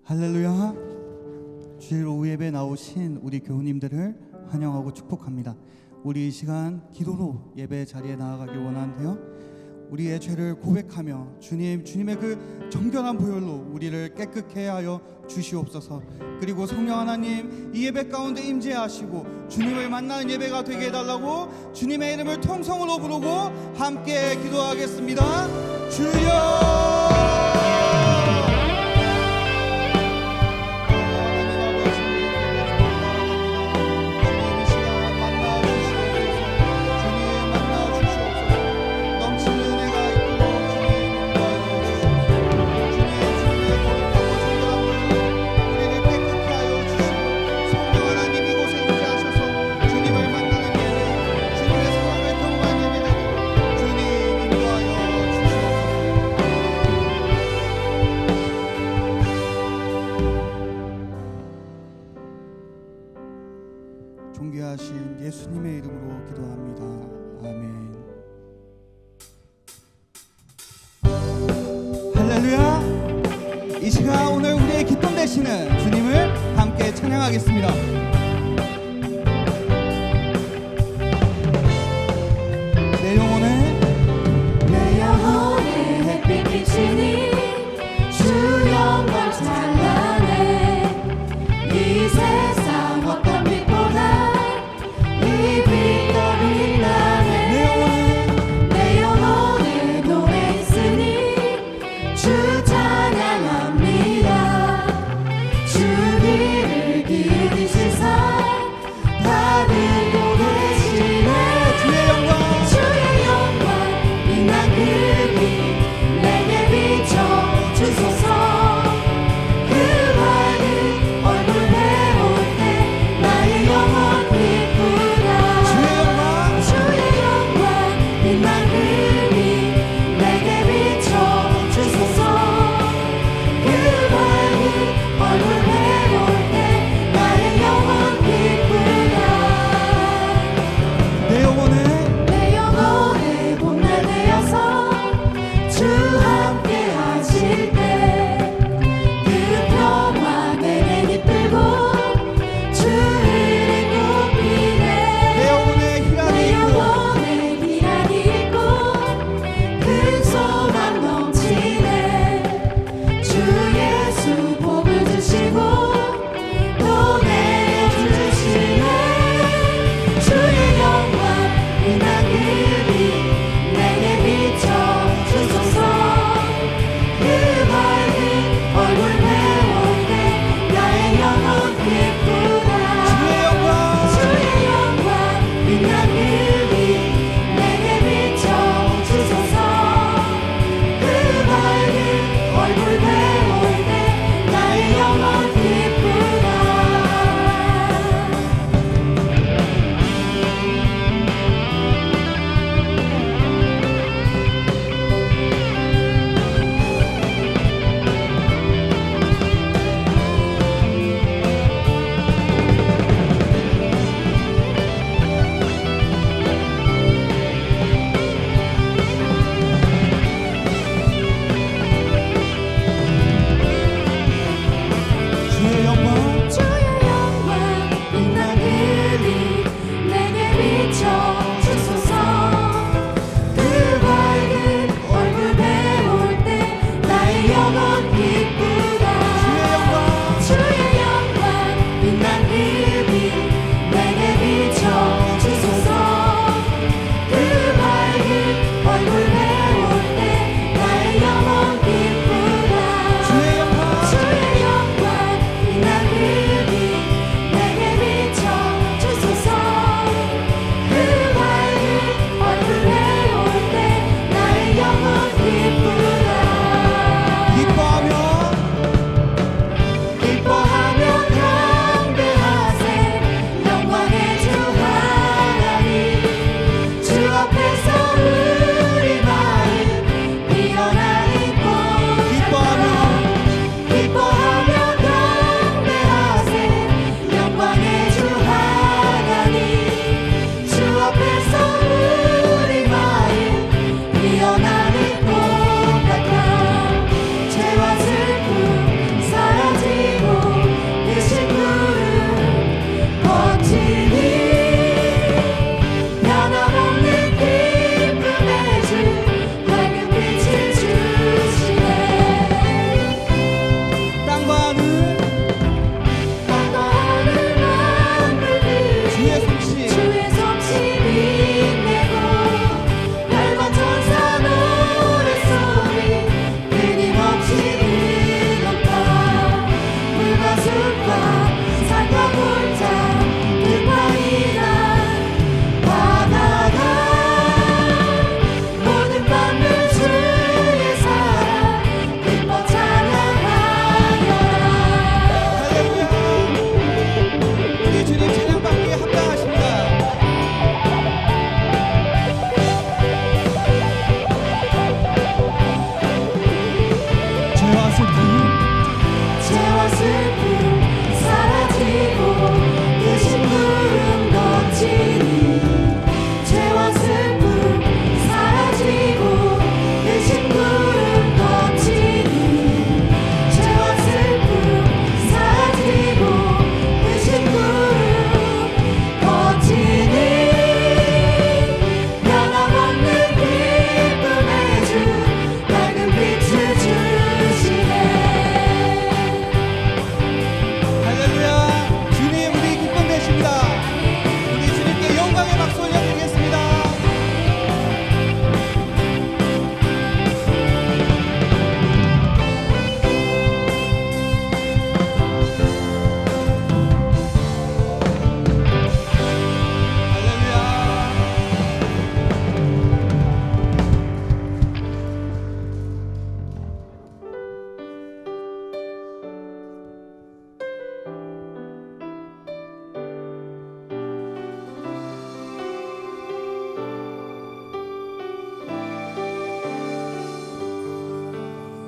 할렐루야. 주일 오후 예배 나오신 우리 교우님들을 환영하고 축복합니다. 우리 이 시간 기도로 예배 자리에 나아가길 원하는데요, 우리의 죄를 고백하며 주님의 그 정결한 보혈로 우리를 깨끗게 하여 주시옵소서. 그리고 성령 하나님, 이 예배 가운데 임재하시고 주님을 만나는 예배가 되게 해달라고 주님의 이름을 통성으로 부르고 함께 기도하겠습니다. 주여. 존귀하신 예수님의 이름으로 기도합니다. 아멘. 할렐루야. 이 시간 오늘 우리의 기쁨 되시는 주님을 함께 찬양하겠습니다. 내 영혼에 햇빛 비치니 주 영광 찬란해. 이 세상 어떤 빛보다 이 빛 더 빛나네. 내 영혼에 노래 있으니 주 찬양합니다. 주 길을 기으시사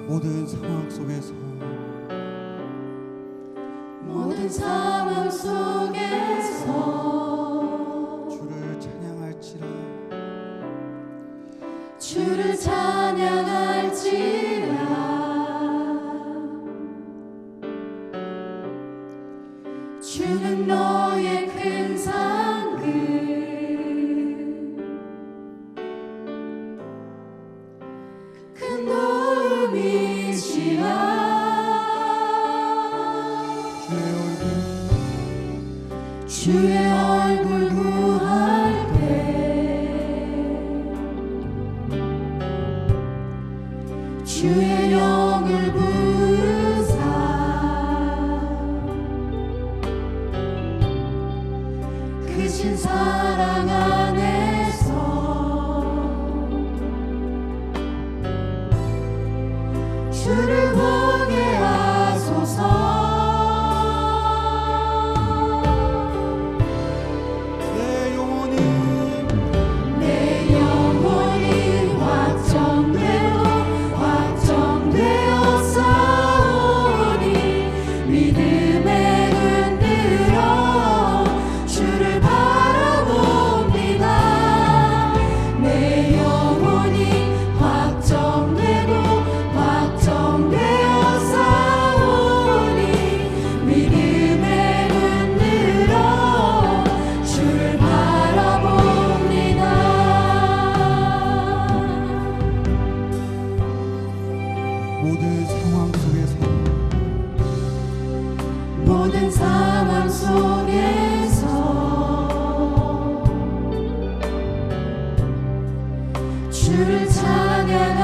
모든 상황 속에서 모든 상황 속에서 주를 찬양할지라 주를 찬양할지라 주는 너의 큰 상급 큰 도움이시라 주의 얼굴 구할 때 주의 영을 부르사 크신 사랑 안에서 주를 보게 하소서 모든 상황 속에서 주를 찬양할지라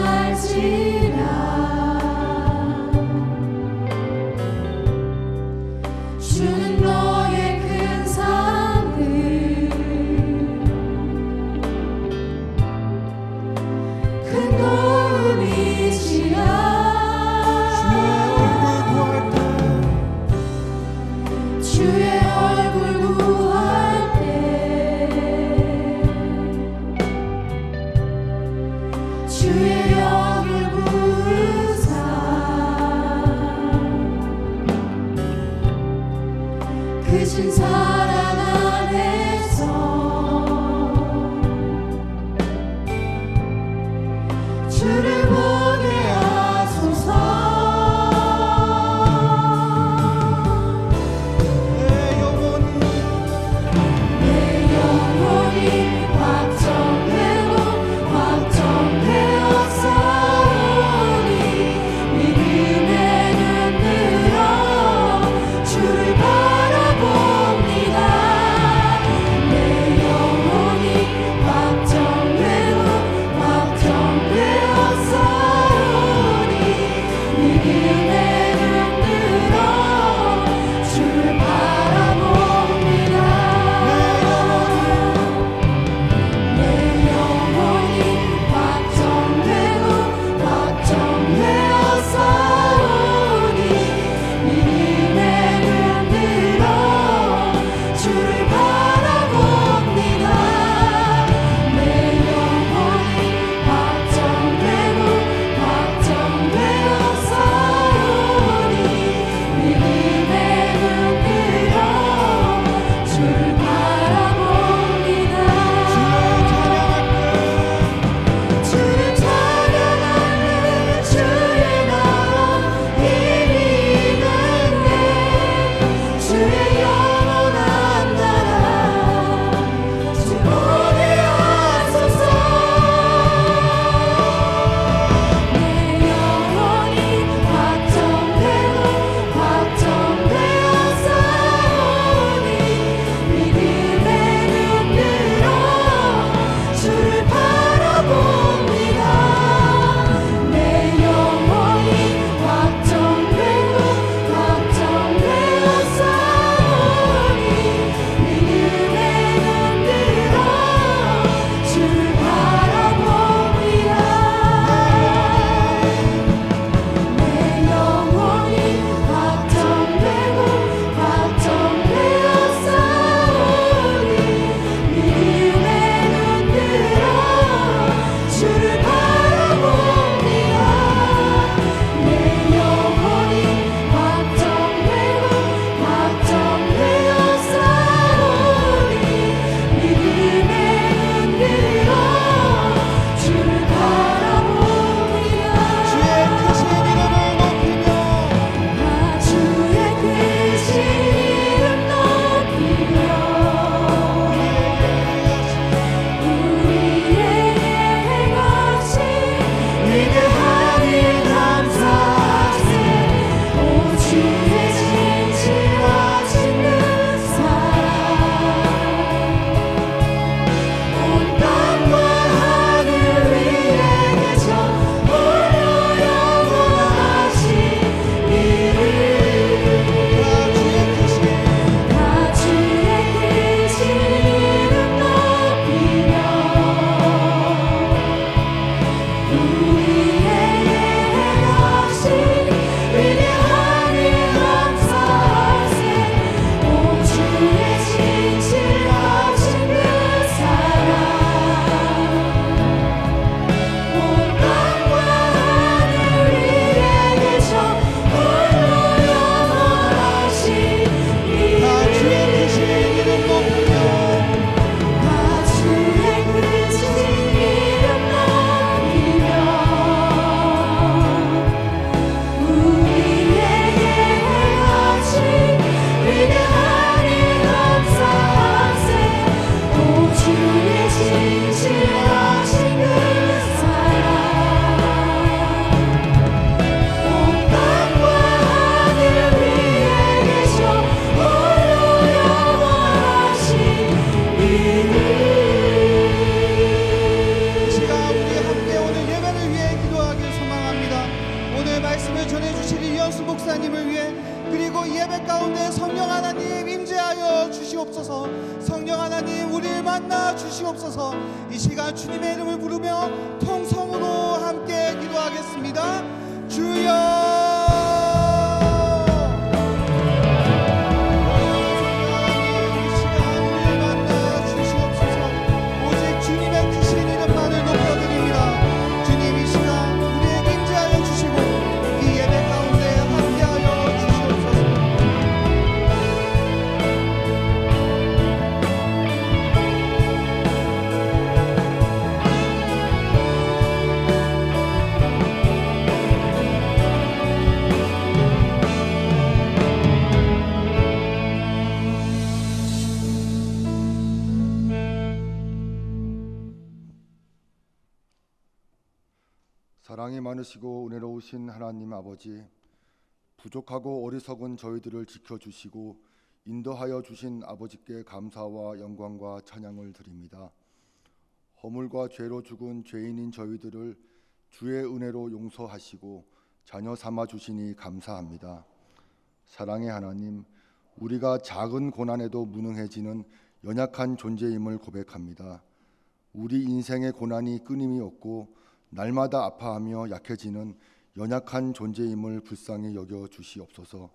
주는 너의 큰 상급 큰 도움이시라 주의 얼굴 구할 때 주의 영을 부르사 목사님을 위해 그리고 예배 가운데 성령 하나님 임재하여 주시옵소서. 성령 하나님 우리를 만나 주시옵소서. 이 시간 주님의 이름을 부르며 통성으로 함께 기도하겠습니다. 주여 사랑이 많으시고 은혜로우신 하나님 아버지, 부족하고 어리석은 저희들을 지켜주시고 인도하여 주신 아버지께 감사와 영광과 찬양을 드립니다. 허물과 죄로 죽은 죄인인 저희들을 주의 은혜로 용서하시고 자녀 삼아 주시니 감사합니다. 사랑의 하나님, 우리가 작은 고난에도 무능해지는 연약한 존재임을 고백합니다. 우리 인생의 고난이 끊임이 없고 날마다 아파하며 약해지는 연약한 존재임을 불쌍히 여겨 주시옵소서.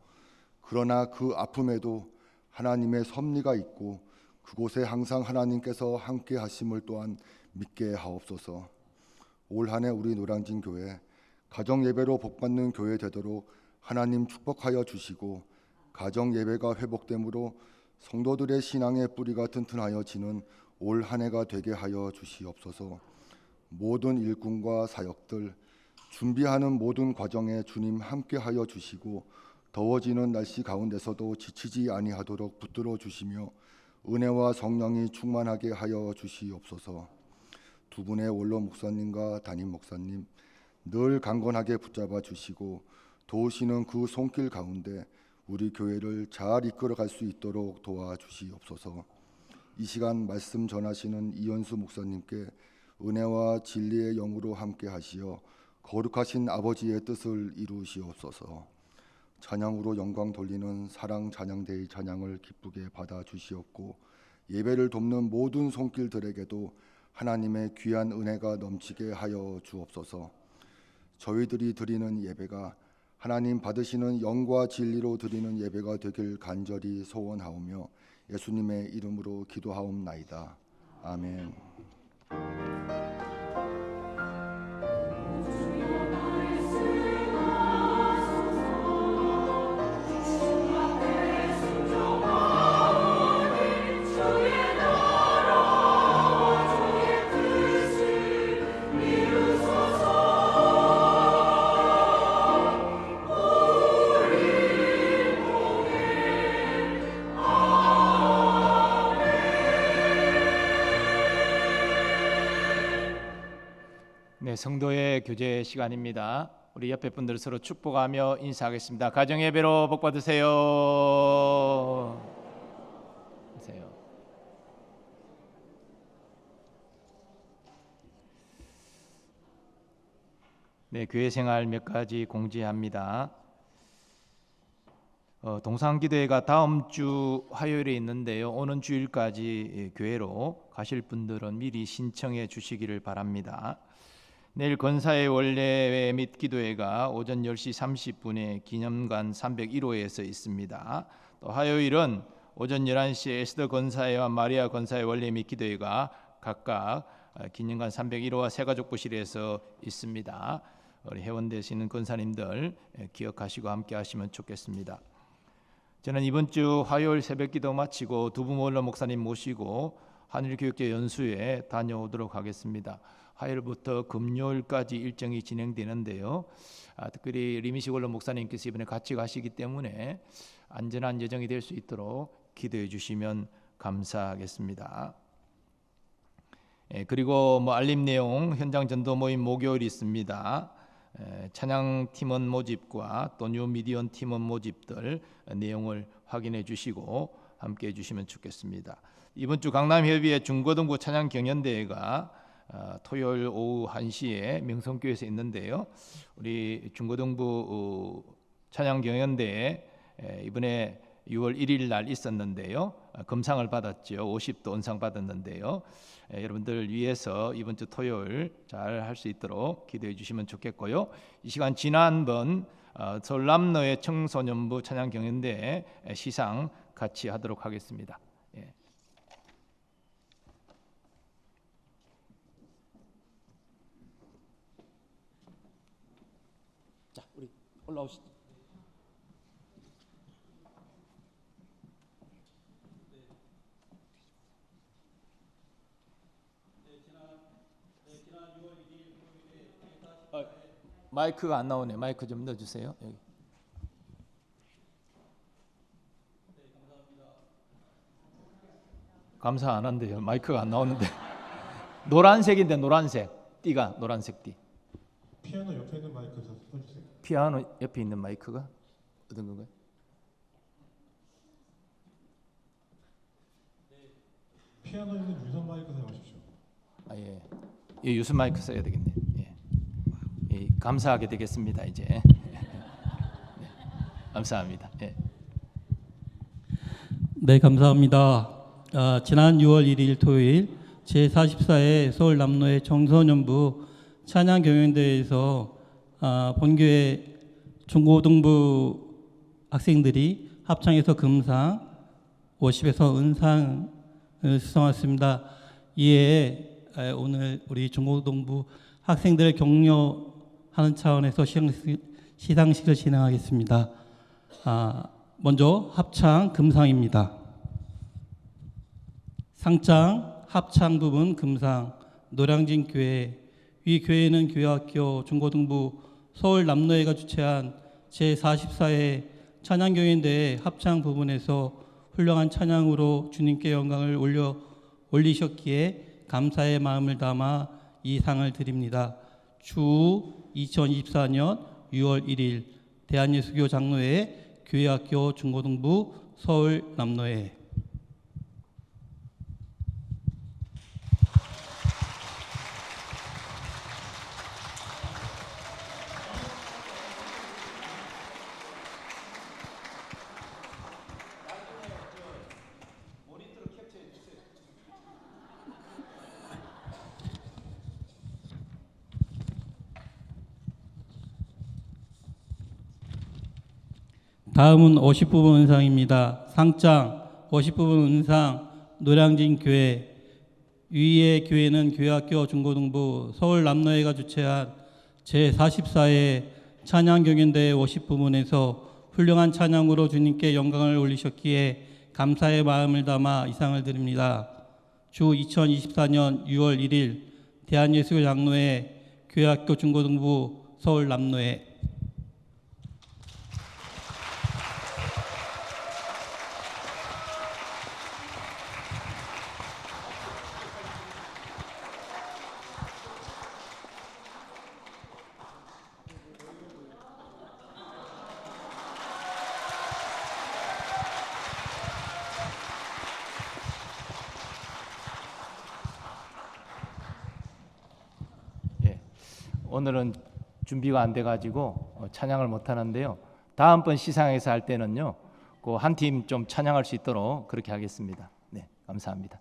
그러나 그 아픔에도 하나님의 섭리가 있고 그곳에 항상 하나님께서 함께 하심을 또한 믿게 하옵소서. 올 한 해 우리 노량진 교회 가정 예배로 복받는 교회 되도록 하나님 축복하여 주시고, 가정 예배가 회복됨으로 성도들의 신앙의 뿌리가 튼튼하여지는 올 한 해가 되게 하여 주시옵소서. 모든 일꾼과 사역들 준비하는 모든 과정에 주님 함께하여 주시고, 더워지는 날씨 가운데서도 지치지 아니하도록 붙들어 주시며 은혜와 성령이 충만하게 하여 주시옵소서. 두 분의 원로 목사님과 담임 목사님 늘 강건하게 붙잡아 주시고 도우시는 그 손길 가운데 우리 교회를 잘 이끌어갈 수 있도록 도와주시옵소서. 이 시간 말씀 전하시는 이현수 목사님께 은혜와 진리의 영으로 함께 하시어 거룩하신 아버지의 뜻을 이루시옵소서. 찬양으로 영광 돌리는 사랑 찬양대의 찬양을 기쁘게 받아 주시옵고, 예배를 돕는 모든 손길들에게도 하나님의 귀한 은혜가 넘치게 하여 주옵소서. 저희들이 드리는 예배가 하나님 받으시는 영과 진리로 드리는 예배가 되길 간절히 소원하오며 예수님의 이름으로 기도하옵나이다. 아멘. 네, 성도의 교제 시간입니다. 우리 옆에 분들 서로 축복하며 인사하겠습니다. 가정 예배로 복 받으세요. 네, 교회 생활 몇 가지 공지합니다. 동상기도회가 다음 주 화요일에 있는데요. 오는 주일까지 교회로 가실 분들은 미리 신청해 주시기를 바랍니다. 내일 권사의 원례회 및 기도회가 오전 10시 30분에 기념관 301호에서 있습니다. 또 화요일은 오전 11시에 에스더 권사회와 마리아 권사의 원례 및 기도회가 각각 기념관 301호와 새가족부실에서 있습니다. 우리 회원 되시는 권사님들 기억하시고 함께 하시면 좋겠습니다. 저는 이번 주 화요일 새벽 기도 마치고 두부몰러 목사님 모시고 한일교육제 연수에 다녀오도록 하겠습니다. 화요일부터 금요일까지 일정이 진행되는데요. 특별히 리미시골로 목사님께서 이번에 같이 가시기 때문에 안전한 여정이 될 수 있도록 기도해 주시면 감사하겠습니다. 그리고 알림 내용 현장 전도 모임 목요일 있습니다. 찬양 팀원 모집과 또 뉴 미디언 팀원 모집들 내용을 확인해 주시고 함께 해 주시면 좋겠습니다. 이번 주 강남협의회 중고등부 찬양 경연대회가 토요일 오후 1시에 명성교회에서 있는데요. 우리 중고등부 찬양 경연대회 이번에 6월 1일 날 있었는데요. 금상을 받았죠. 50도 은상 받았는데요. 여러분들 위해서 이번 주 토요일 잘 할 수 있도록 기도해 주시면 좋겠고요. 이 시간 지난번 서울 남로의 청소년부 찬양 경연대회 시상 같이 하도록 하겠습니다. 자, 우리 올라오시죠. 마이크가 안 나오네. 마이크 좀 넣어주세요. 여기. 감사 안 한대요. 마이크가 안 나오는데. 노란색인데 노란색. 띠가 노란색 띠. 피아노 옆에 있는 마이크 다 켜주세요. 피아노 옆에 있는 마이크가 어떤 건가요? 피아노 있는 유선 마이크 사용하십시오. 예. 이 유선 마이크 써야 되겠네. 예. 감사하게 되겠습니다. 이제. 네. 감사합니다. 예. 네, 감사합니다. 지난 6월 1일 토요일 제44회 서울 남로의 청소년부 찬양 경연대회에서 본교회 중고등부 학생들이 합창에서 금상, 워십에서 은상을 수상했습니다. 이에 오늘 우리 중고등부 학생들을 격려하는 차원에서 시상식을 진행하겠습니다. 먼저 합창 금상입니다. 상장 합창 부분 금상 노량진 교회. 이 교회는 교회학교 중고등부 서울 남로회가 주최한 제44회 찬양경연대회 합창 부분에서 훌륭한 찬양으로 주님께 영광을 올리셨기에 감사의 마음을 담아 이 상을 드립니다. 주 2024년 6월 1일 대한예수교 장로회 교회학교 중고등부 서울 남로회. 다음은 50부분 은상입니다. 상장 50부분 은상 노량진 교회. 위의 교회는 교회학교 중고등부 서울 남로회가 주최한 제44회 찬양경연대회 50부문에서 훌륭한 찬양으로 주님께 영광을 올리셨기에 감사의 마음을 담아 이 상을 드립니다. 주 2024년 6월 1일 대한예수교 장로회 교회학교 중고등부 서울 남로회. 오늘은 준비가 안 돼가지고 찬양을 못 하는데요. 다음번 시상에서 할 때는요, 그 한 팀 좀 찬양할 수 있도록 그렇게 하겠습니다. 네, 감사합니다.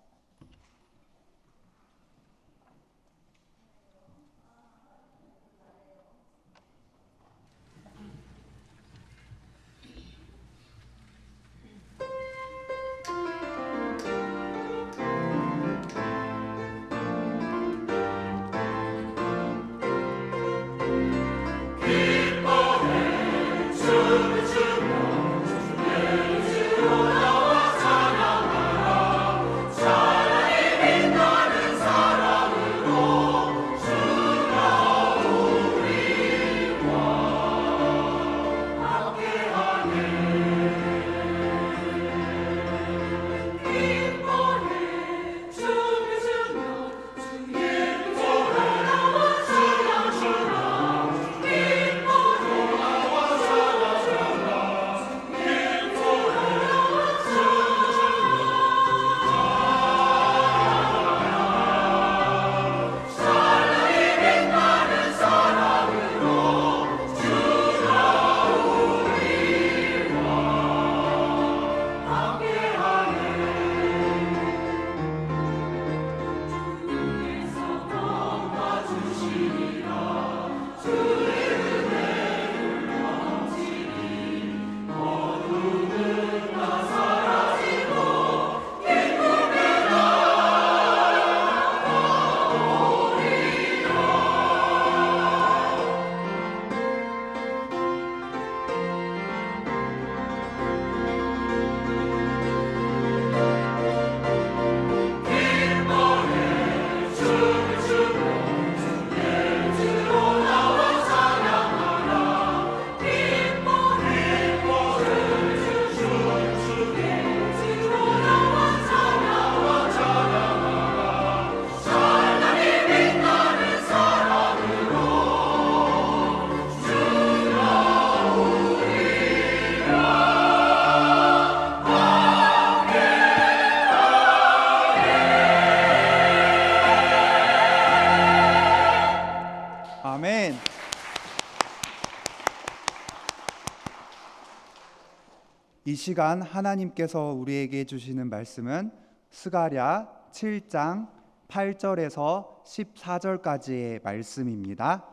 이 시간 하나님께서 우리에게 주시는 말씀은 스가랴 7장 8절에서 14절까지의 말씀입니다.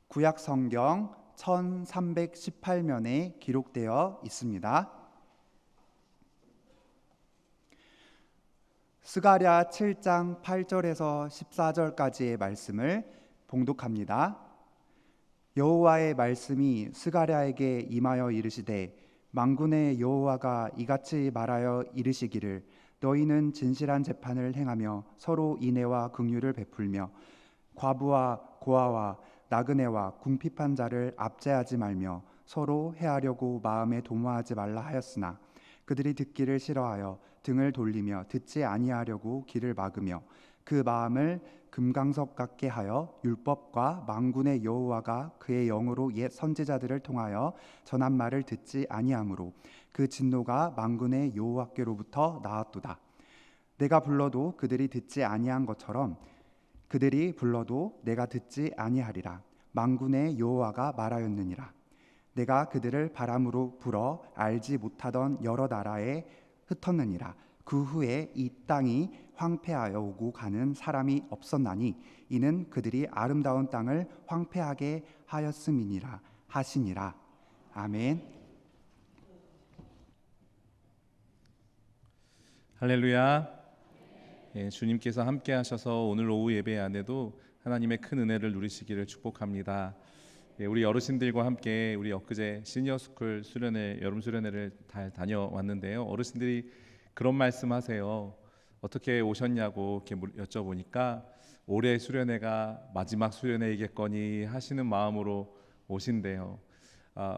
구약 성경 1318면에 기록되어 있습니다. 스가랴 7장 8절에서 14절까지의 말씀을 봉독합니다. 여호와의 말씀이 스가랴에게 임하여 이르시되 만군의 여호와가 이같이 말하여 이르시기를 너희는 진실한 재판을 행하며 서로 인애와 긍휼을 베풀며 과부와 고아와 나그네와 궁핍한 자를 압제하지 말며 서로 해하려고 마음에 도모하지 말라 하였으나 그들이 듣기를 싫어하여 등을 돌리며 듣지 아니하려고 귀를 막으며 그 마음을 금강석 같게 하여 율법과 만군의 여호와가 그의 영으로 옛 선지자들을 통하여 전한 말을 듣지 아니하므로 그 진노가 만군의 여호와께로부터 나왔도다. 내가 불러도 그들이 듣지 아니한 것처럼 그들이 불러도 내가 듣지 아니하리라. 만군의 여호와가 말하였느니라. 내가 그들을 바람으로 불어 알지 못하던 여러 나라에 흩었느니라. 그 후에 이 땅이 황폐하여 오고 가는 사람이 없었나니 이는 그들이 아름다운 땅을 황폐하게 하였음이니라 하시니라. 아멘. 할렐루야. 주님께서 함께 하셔서 오늘 오후 예배 안에도 하나님의 큰 은혜를 누리시기를 축복합니다. 우리 어르신들과 함께 우리 엊그제 시니어스쿨 수련회, 여름 수련회를 잘 다녀왔는데요. 어르신들이 그런 말씀하세요. 어떻게 오셨냐고 이렇게 여쭤보니까 올해 수련회가 마지막 수련회이겠거니 하시는 마음으로 오신대요.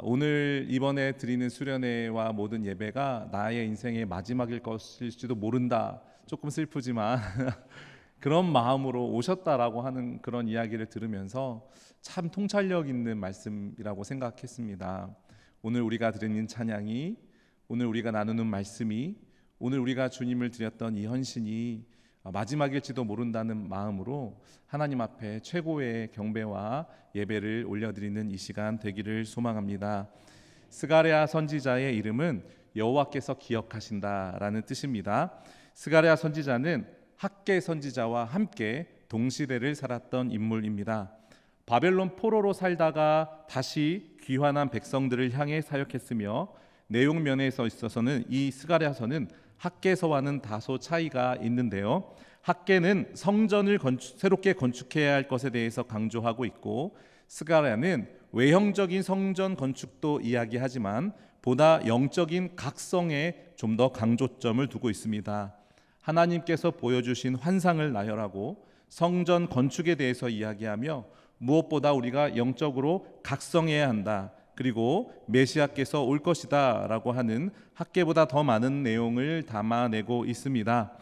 오늘 이번에 드리는 수련회와 모든 예배가 나의 인생의 마지막일 것일지도 모른다. 조금 슬프지만 그런 마음으로 오셨다라고 하는 그런 이야기를 들으면서 참 통찰력 있는 말씀이라고 생각했습니다. 오늘 우리가 드리는 찬양이, 오늘 우리가 나누는 말씀이, 오늘 우리가 주님을 드렸던 이 헌신이 마지막일지도 모른다는 마음으로 하나님 앞에 최고의 경배와 예배를 올려드리는 이 시간 되기를 소망합니다. 스가랴 선지자의 이름은 여호와께서 기억하신다라는 뜻입니다. 스가랴 선지자는 학개 선지자와 함께 동시대를 살았던 인물입니다. 바벨론 포로로 살다가 다시 귀환한 백성들을 향해 사역했으며 내용 면에서 있어서는 이 스가랴서는 학개서와는 다소 차이가 있는데요. 학개는 성전을 새롭게 건축해야 할 것에 대해서 강조하고 있고, 스가랴는 외형적인 성전 건축도 이야기하지만 보다 영적인 각성에 좀 더 강조점을 두고 있습니다. 하나님께서 보여주신 환상을 나열하고 성전 건축에 대해서 이야기하며 무엇보다 우리가 영적으로 각성해야 한다. 그리고 메시아께서 올 것이다 라고 하는 학개보다 더 많은 내용을 담아내고 있습니다.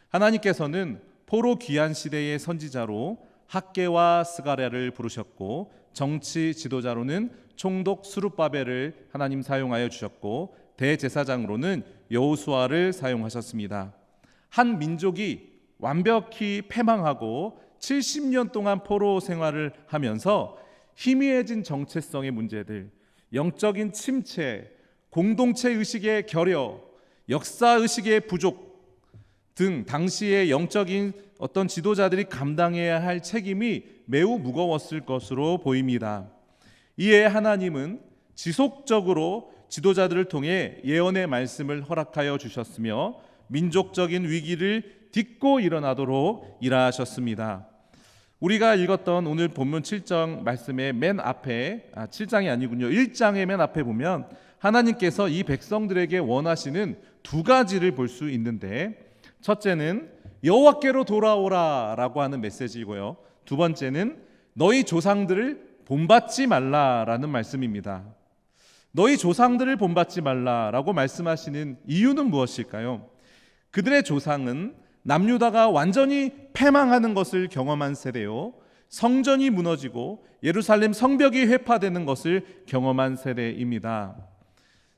하나님께서는 포로 귀환 시대의 선지자로 학개와 스가랴를 부르셨고, 정치 지도자로는 총독 스룹바벨을 하나님 사용하여 주셨고, 대제사장으로는 여호수아를 사용하셨습니다. 한 민족이 완벽히 패망하고 70년 동안 포로 생활을 하면서 희미해진 정체성의 문제들, 영적인 침체, 공동체 의식의 결여, 역사 의식의 부족 등 당시의 영적인 어떤 지도자들이 감당해야 할 책임이 매우 무거웠을 것으로 보입니다. 이에 하나님은 지속적으로 지도자들을 통해 예언의 말씀을 허락하여 주셨으며 민족적인 위기를 딛고 일어나도록 일하셨습니다. 우리가 읽었던 오늘 본문 7장 말씀의 맨 앞에 7장이 아니군요. 1장의 맨 앞에 보면 하나님께서 이 백성들에게 원하시는 두 가지를 볼 수 있는데, 첫째는 여호와께로 돌아오라 라고 하는 메시지이고요, 두 번째는 너희 조상들을 본받지 말라라는 말씀입니다. 너희 조상들을 본받지 말라라고 말씀하시는 이유는 무엇일까요? 그들의 조상은 남유다가 완전히 패망하는 것을 경험한 세대요, 성전이 무너지고 예루살렘 성벽이 회파되는 것을 경험한 세대입니다.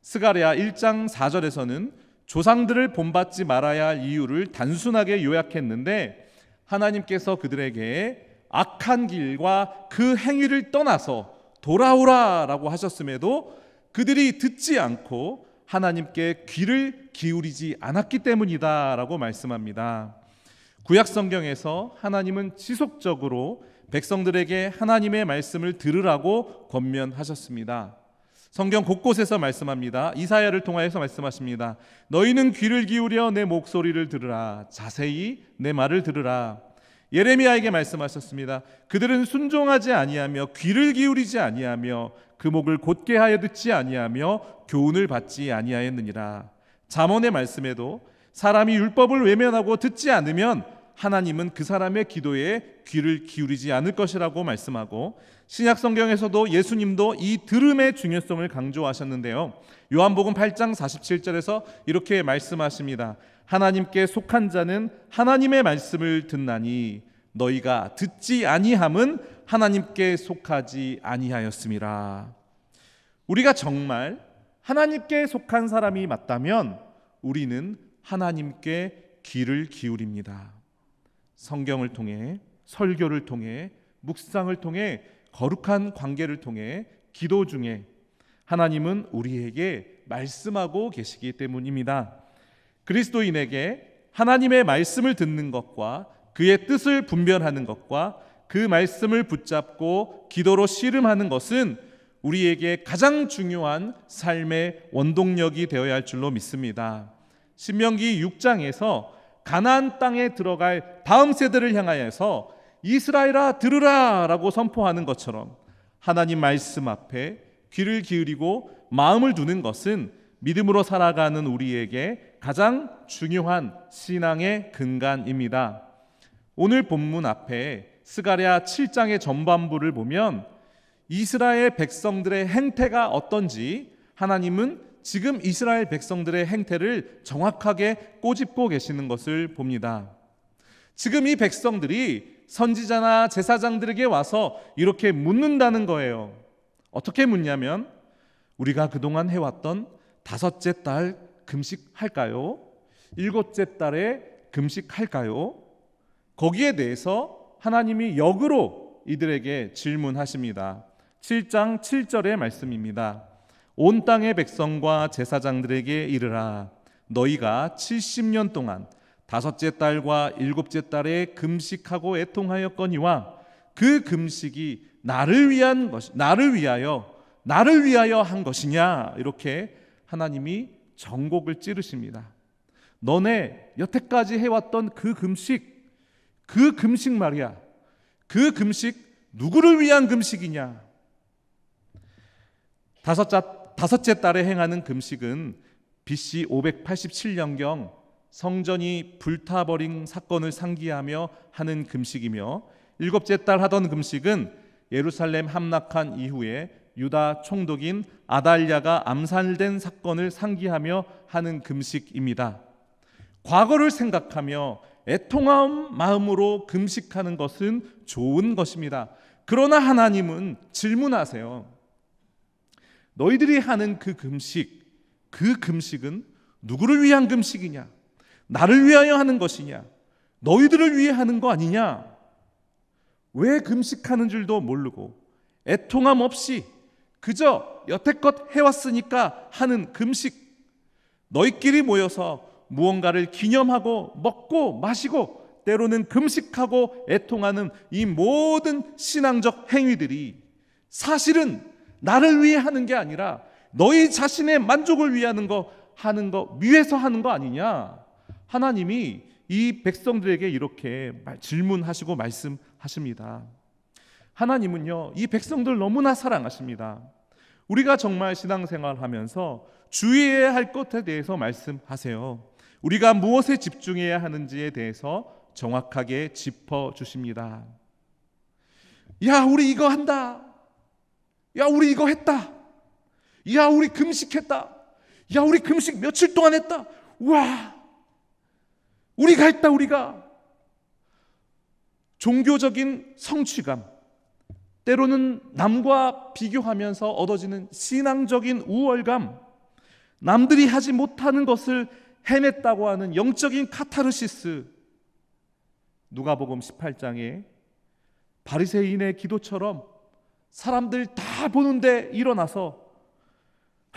스가랴 1장 4절에서는 조상들을 본받지 말아야 할 이유를 단순하게 요약했는데, 하나님께서 그들에게 악한 길과 그 행위를 떠나서 돌아오라라고 하셨음에도 그들이 듣지 않고 하나님께 귀를 기울이지 않았기 때문이다라고 말씀합니다. 구약 성경에서 하나님은 지속적으로 백성들에게 하나님의 말씀을 들으라고 권면하셨습니다. 성경 곳곳에서 말씀합니다. 이사야를 통하여서 말씀하십니다. 너희는 귀를 기울여 내 목소리를 들으라. 자세히 내 말을 들으라. 예레미야에게 말씀하셨습니다. 그들은 순종하지 아니하며 귀를 기울이지 아니하며 그 목을 곧게 하여 듣지 아니하며 교훈을 받지 아니하였느니라. 잠언의 말씀에도 사람이 율법을 외면하고 듣지 않으면 하나님은 그 사람의 기도에 귀를 기울이지 않을 것이라고 말씀하고, 신약 성경에서도 예수님도 이 들음의 중요성을 강조하셨는데요. 요한복음 8장 47절에서 이렇게 말씀하십니다. 하나님께 속한 자는 하나님의 말씀을 듣나니 너희가 듣지 아니함은 하나님께 속하지 아니하였음이라. 우리가 정말 하나님께 속한 사람이 맞다면 우리는 하나님께 귀를 기울입니다. 성경을 통해, 설교를 통해, 묵상을 통해, 거룩한 관계를 통해, 기도 중에 하나님은 우리에게 말씀하고 계시기 때문입니다. 그리스도인에게 하나님의 말씀을 듣는 것과 그의 뜻을 분별하는 것과 그 말씀을 붙잡고 기도로 씨름하는 것은 우리에게 가장 중요한 삶의 원동력이 되어야 할 줄로 믿습니다. 신명기 6장에서 가나안 땅에 들어갈 다음 세대를 향하여서 이스라엘아 들으라 라고 선포하는 것처럼 하나님 말씀 앞에 귀를 기울이고 마음을 두는 것은 믿음으로 살아가는 우리에게 가장 중요한 신앙의 근간입니다. 오늘 본문 앞에 스가랴 7장의 전반부를 보면 이스라엘 백성들의 행태가 어떤지 하나님은 지금 이스라엘 백성들의 행태를 정확하게 꼬집고 계시는 것을 봅니다. 지금 이 백성들이 선지자나 제사장들에게 와서 이렇게 묻는다는 거예요. 어떻게 묻냐면 우리가 그동안 해왔던 5째 달 금식할까요? 7째 달에 금식할까요? 거기에 대해서 하나님이 역으로 이들에게 질문하십니다. 7장 7절의 말씀입니다. 온 땅의 백성과 제사장들에게 이르라. 너희가 70년 동안 5째 달과 7째 달에 금식하고 애통하였거니와 그 금식이 나를 위하여 한 것이냐? 이렇게 하나님이 전곡을 찌르십니다. 너네 여태까지 해왔던 그 금식 말이야. 그 금식 누구를 위한 금식이냐? 5째 달에 행하는 금식은 BC 587년경 성전이 불타버린 사건을 상기하며 하는 금식이며, 7째 달 하던 금식은 예루살렘 함락한 이후에 유다 총독인 아달랴가 암살된 사건을 상기하며 하는 금식입니다. 과거를 생각하며 애통한 마음으로 금식하는 것은 좋은 것입니다. 그러나 하나님은 질문하세요. 너희들이 하는 그 금식은 누구를 위한 금식이냐? 나를 위하여 하는 것이냐? 너희들을 위해 하는 거 아니냐? 왜 금식하는 줄도 모르고 애통함 없이 그저 여태껏 해왔으니까 하는 금식, 너희끼리 모여서 무언가를 기념하고 먹고 마시고 때로는 금식하고 애통하는 이 모든 신앙적 행위들이 사실은 나를 위해 하는 게 아니라 너희 자신의 만족을 위해서 하는 거 아니냐? 하나님이 이 백성들에게 이렇게 질문하시고 말씀하십니다. 하나님은요, 이 백성들 너무나 사랑하십니다. 우리가 정말 신앙생활하면서 주의해야 할 것에 대해서 말씀하세요. 우리가 무엇에 집중해야 하는지에 대해서 정확하게 짚어주십니다. 야, 우리 이거 한다. 야, 우리 이거 했다. 야, 우리 금식했다. 야, 우리 금식 며칠 동안 했다. 와, 우리가 했다. 우리가 종교적인 성취감, 때로는 남과 비교하면서 얻어지는 신앙적인 우월감, 남들이 하지 못하는 것을 해냈다고 하는 영적인 카타르시스. 누가복음 18장에 바리새인의 기도처럼 사람들 다 보는데 일어나서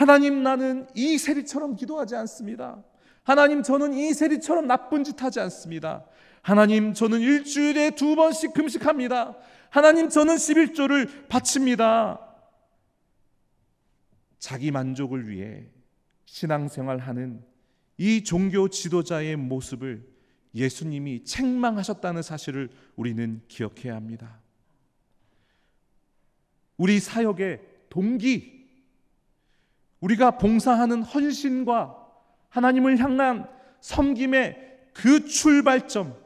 하나님, 나는 이세리처럼 기도하지 않습니다. 하나님, 저는 이세리처럼 나쁜 짓 하지 않습니다. 하나님, 저는 일주일에 2번씩 금식합니다. 하나님, 저는 11조를 바칩니다. 자기 만족을 위해 신앙생활하는 이 종교 지도자의 모습을 예수님이 책망하셨다는 사실을 우리는 기억해야 합니다. 우리 사역의 동기, 우리가 봉사하는 헌신과 하나님을 향한 섬김의 그 출발점,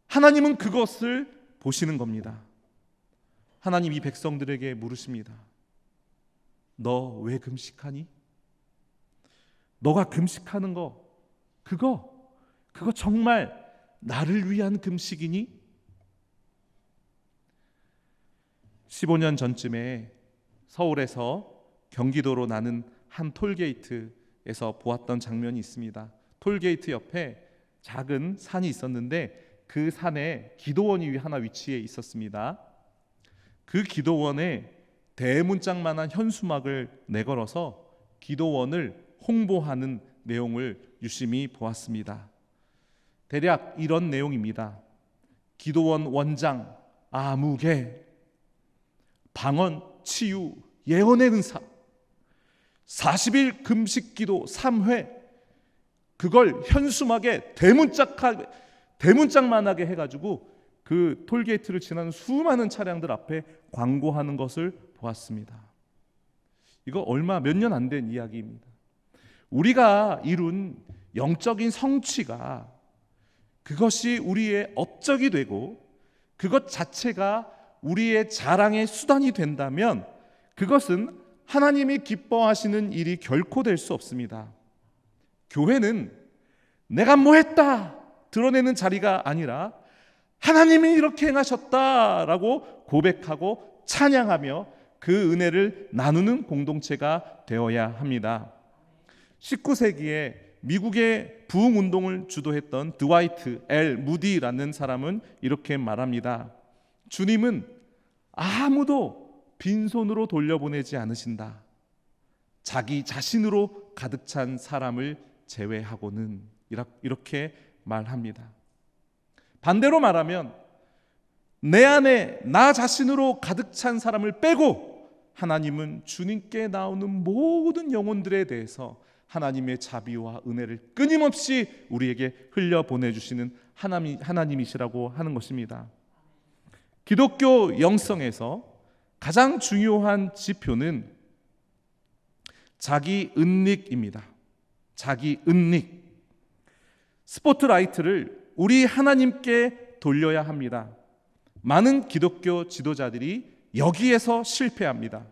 하나님은 그것을 보시는 겁니다. 하나님 이 백성들에게 물으십니다. 너 왜 금식하니? 너가 금식하는 거, 그거 정말 나를 위한 금식이니? 15년 전쯤에 서울에서 경기도로 나는 한 톨게이트에서 보았던 장면이 있습니다. 톨게이트 옆에 작은 산이 있었는데 그 산에 기도원이 하나 위치해 있었습니다. 그 기도원에 대문짝만한 현수막을 내걸어서 기도원을 홍보하는 내용을 유심히 보았습니다. 대략 이런 내용입니다. 기도원 원장 아무개, 방언, 치유, 예언의 은사, 40일 금식기도 3회, 그걸 현수막에 대문짝만하게 해가지고 그 톨게이트를 지나는 수많은 차량들 앞에 광고하는 것을 보았습니다. 이거 몇 년 안 된 이야기입니다. 우리가 이룬 영적인 성취가 그것이 우리의 업적이 되고 그것 자체가 우리의 자랑의 수단이 된다면 그것은 하나님이 기뻐하시는 일이 결코 될 수 없습니다. 교회는 내가 뭐 했다 드러내는 자리가 아니라 하나님이 이렇게 행하셨다라고 고백하고 찬양하며 그 은혜를 나누는 공동체가 되어야 합니다. 19세기에 미국의 부흥운동을 주도했던 드와이트 L 무디라는 사람은 이렇게 말합니다. 주님은 아무도 빈손으로 돌려보내지 않으신다. 자기 자신으로 가득 찬 사람을 제외하고는, 이렇게 말합니다. 반대로 말하면 내 안에 나 자신으로 가득 찬 사람을 빼고 하나님은 주님께 나오는 모든 영혼들에 대해서 하나님의 자비와 은혜를 끊임없이 우리에게 흘려보내주시는 하나님이시라고 하는 것입니다. 기독교 영성에서 가장 중요한 지표는 자기 은닉입니다. 자기 은닉. 스포트라이트를 우리 하나님께 돌려야 합니다. 많은 기독교 지도자들이 여기에서 실패합니다.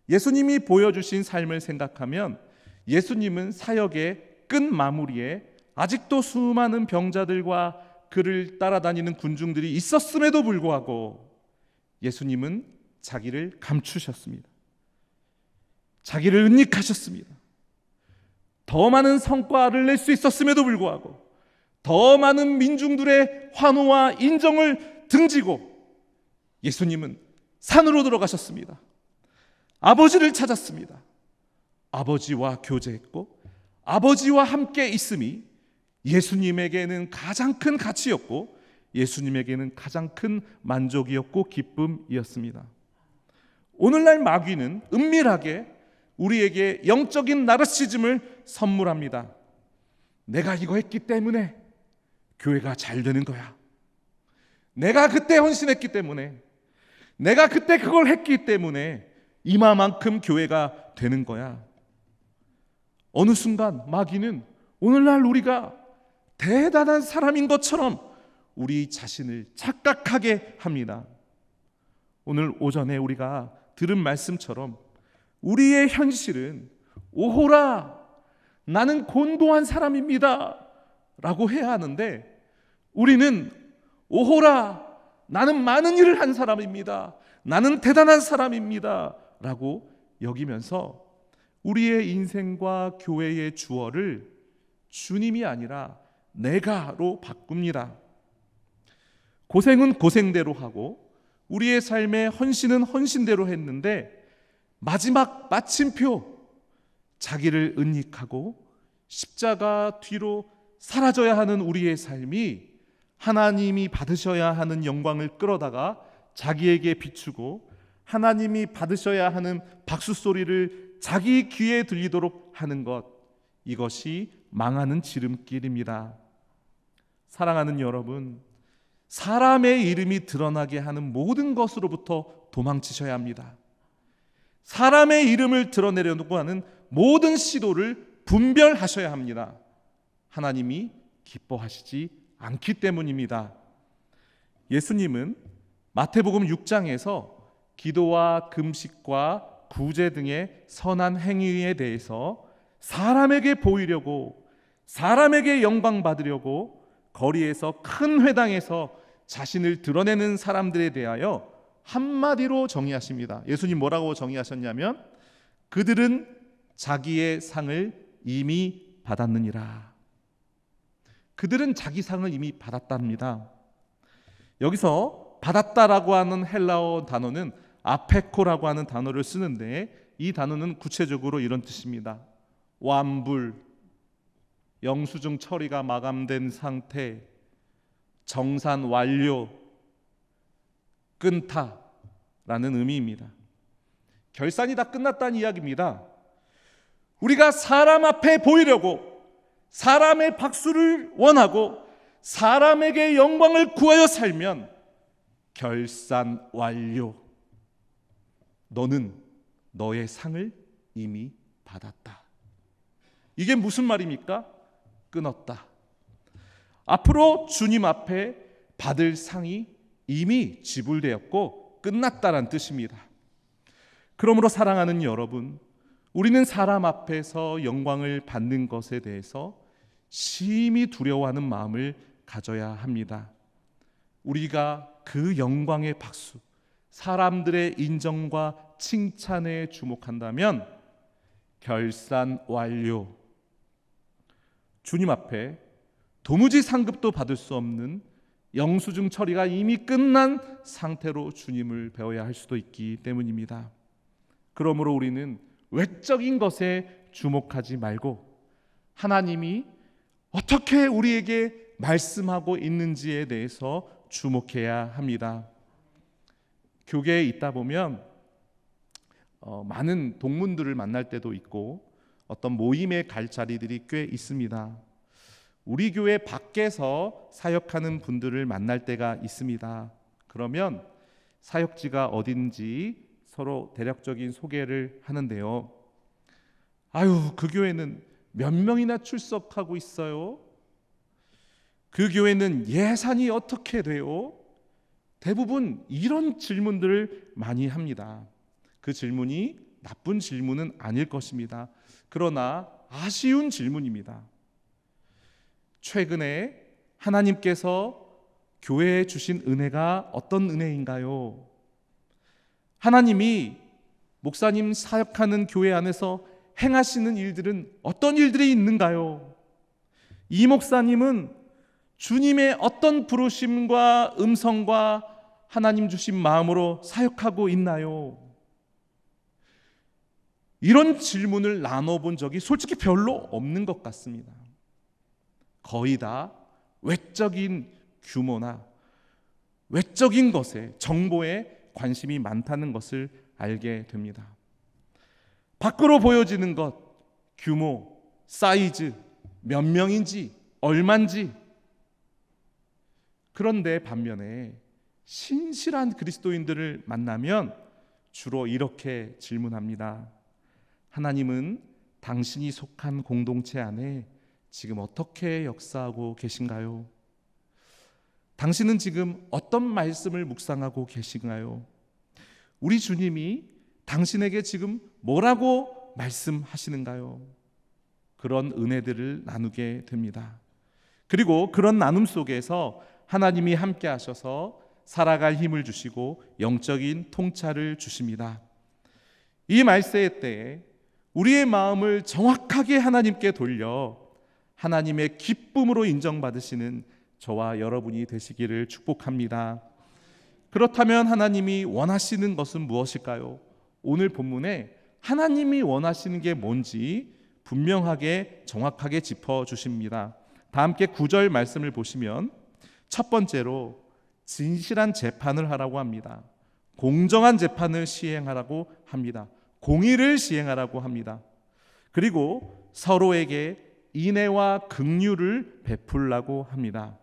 예수님이 보여주신 삶을 생각하면 예수님은 사역의 끝마무리에 아직도 수많은 병자들과 그를 따라다니는 군중들이 있었음에도 불구하고 예수님은 자기를 감추셨습니다. 자기를 은닉하셨습니다. 더 많은 성과를 낼 수 있었음에도 불구하고 더 많은 민중들의 환호와 인정을 등지고 예수님은 산으로 들어가셨습니다. 아버지를 찾았습니다. 아버지와 교제했고 아버지와 함께 있음이 예수님에게는 가장 큰 가치였고 예수님에게는 가장 큰 만족이었고 기쁨이었습니다. 오늘날 마귀는 은밀하게 우리에게 영적인 나르시즘을 선물합니다. 내가 이거 했기 때문에 교회가 잘 되는 거야. 내가 그때 헌신했기 때문에, 내가 그때 그걸 했기 때문에 이마만큼 교회가 되는 거야. 어느 순간 마귀는 오늘날 우리가 대단한 사람인 것처럼 우리 자신을 착각하게 합니다. 오늘 오전에 우리가 들은 말씀처럼 우리의 현실은 오호라 나는 곤고한 사람입니다 라고 해야 하는데 우리는 오호라 나는 많은 일을 한 사람입니다, 나는 대단한 사람입니다 라고 여기면서 우리의 인생과 교회의 주어를 주님이 아니라 내가로 바꿉니다. 고생은 고생대로 하고 우리의 삶의 헌신은 헌신대로 했는데 마지막 마침표, 자기를 은닉하고 십자가 뒤로 사라져야 하는 우리의 삶이 하나님이 받으셔야 하는 영광을 끌어다가 자기에게 비추고 하나님이 받으셔야 하는 박수 소리를 자기 귀에 들리도록 하는 것, 이것이 망하는 지름길입니다. 사랑하는 여러분, 사람의 이름이 드러나게 하는 모든 것으로부터 도망치셔야 합니다. 사람의 이름을 드러내려고 하는 모든 시도를 분별하셔야 합니다. 하나님이 기뻐하시지 않기 때문입니다. 예수님은 마태복음 6장에서 기도와 금식과 구제 등의 선한 행위에 대해서 사람에게 보이려고, 사람에게 영광 받으려고 거리에서 큰 회당에서 자신을 드러내는 사람들에 대하여 한마디로 정의하십니다. 예수님 뭐라고 정의하셨냐면, 그들은 자기의 상을 이미 받았느니라. 그들은 자기 상을 이미 받았답니다. 여기서 받았다라고 하는 헬라어 단어는 아페코라고 하는 단어를 쓰는데, 이 단어는 구체적으로 이런 뜻입니다. 완불, 영수증 처리가 마감된 상태, 정산 완료, 끊다라는 의미입니다. 결산이 다 끝났다는 이야기입니다. 우리가 사람 앞에 보이려고, 사람의 박수를 원하고 사람에게 영광을 구하여 살면 결산 완료. 너는 너의 상을 이미 받았다. 이게 무슨 말입니까? 끊었다. 앞으로 주님 앞에 받을 상이 이미 지불되었고 끝났다란 뜻입니다. 그러므로 사랑하는 여러분, 우리는 사람 앞에서 영광을 받는 것에 대해서 심히 두려워하는 마음을 가져야 합니다. 우리가 그 영광의 박수, 사람들의 인정과 칭찬에 주목한다면 결산 완료, 주님 앞에 도무지 상급도 받을 수 없는 영수증 처리가 이미 끝난 상태로 주님을 배워야 할 수도 있기 때문입니다. 그러므로 우리는 외적인 것에 주목하지 말고 하나님이 어떻게 우리에게 말씀하고 있는지에 대해서 주목해야 합니다. 교계에 있다 보면 많은 동문들을 만날 때도 있고 어떤 모임에 갈 자리들이 꽤 있습니다. 우리 교회 밖에서 사역하는 분들을 만날 때가 있습니다. 그러면 사역지가 어딘지 서로 대략적인 소개를 하는데요. 아유, 그 교회는 몇 명이나 출석하고 있어요? 그 교회는 예산이 어떻게 돼요? 대부분 이런 질문들을 많이 합니다. 그 질문이 나쁜 질문은 아닐 것입니다. 그러나 아쉬운 질문입니다. 최근에 하나님께서 교회에 주신 은혜가 어떤 은혜인가요? 하나님이 목사님 사역하는 교회 안에서 행하시는 일들은 어떤 일들이 있는가요? 이 목사님은 주님의 어떤 부르심과 음성과 하나님 주신 마음으로 사역하고 있나요? 이런 질문을 나눠본 적이 솔직히 별로 없는 것 같습니다. 거의 다 외적인 규모나 외적인 것에, 정보에 관심이 많다는 것을 알게 됩니다. 밖으로 보여지는 것, 규모, 사이즈, 몇 명인지, 얼마인지. 그런데 반면에 신실한 그리스도인들을 만나면 주로 이렇게 질문합니다. 하나님은 당신이 속한 공동체 안에 지금 어떻게 역사하고 계신가요? 당신은 지금 어떤 말씀을 묵상하고 계신가요? 우리 주님이 당신에게 지금 뭐라고 말씀하시는가요? 그런 은혜들을 나누게 됩니다. 그리고 그런 나눔 속에서 하나님이 함께 하셔서 살아갈 힘을 주시고 영적인 통찰을 주십니다. 이 말세의 때에 우리의 마음을 정확하게 하나님께 돌려 하나님의 기쁨으로 인정받으시는 저와 여러분이 되시기를 축복합니다. 그렇다면 하나님이 원하시는 것은 무엇일까요? 오늘 본문에 하나님이 원하시는 게 뭔지 분명하게 정확하게 짚어 주십니다. 다 함께 9절 말씀을 보시면 첫 번째로 진실한 재판을 하라고 합니다. 공정한 재판을 시행하라고 합니다. 공의를 시행하라고 합니다. 그리고 서로에게 인애와 긍휼을 베풀라고 합니다.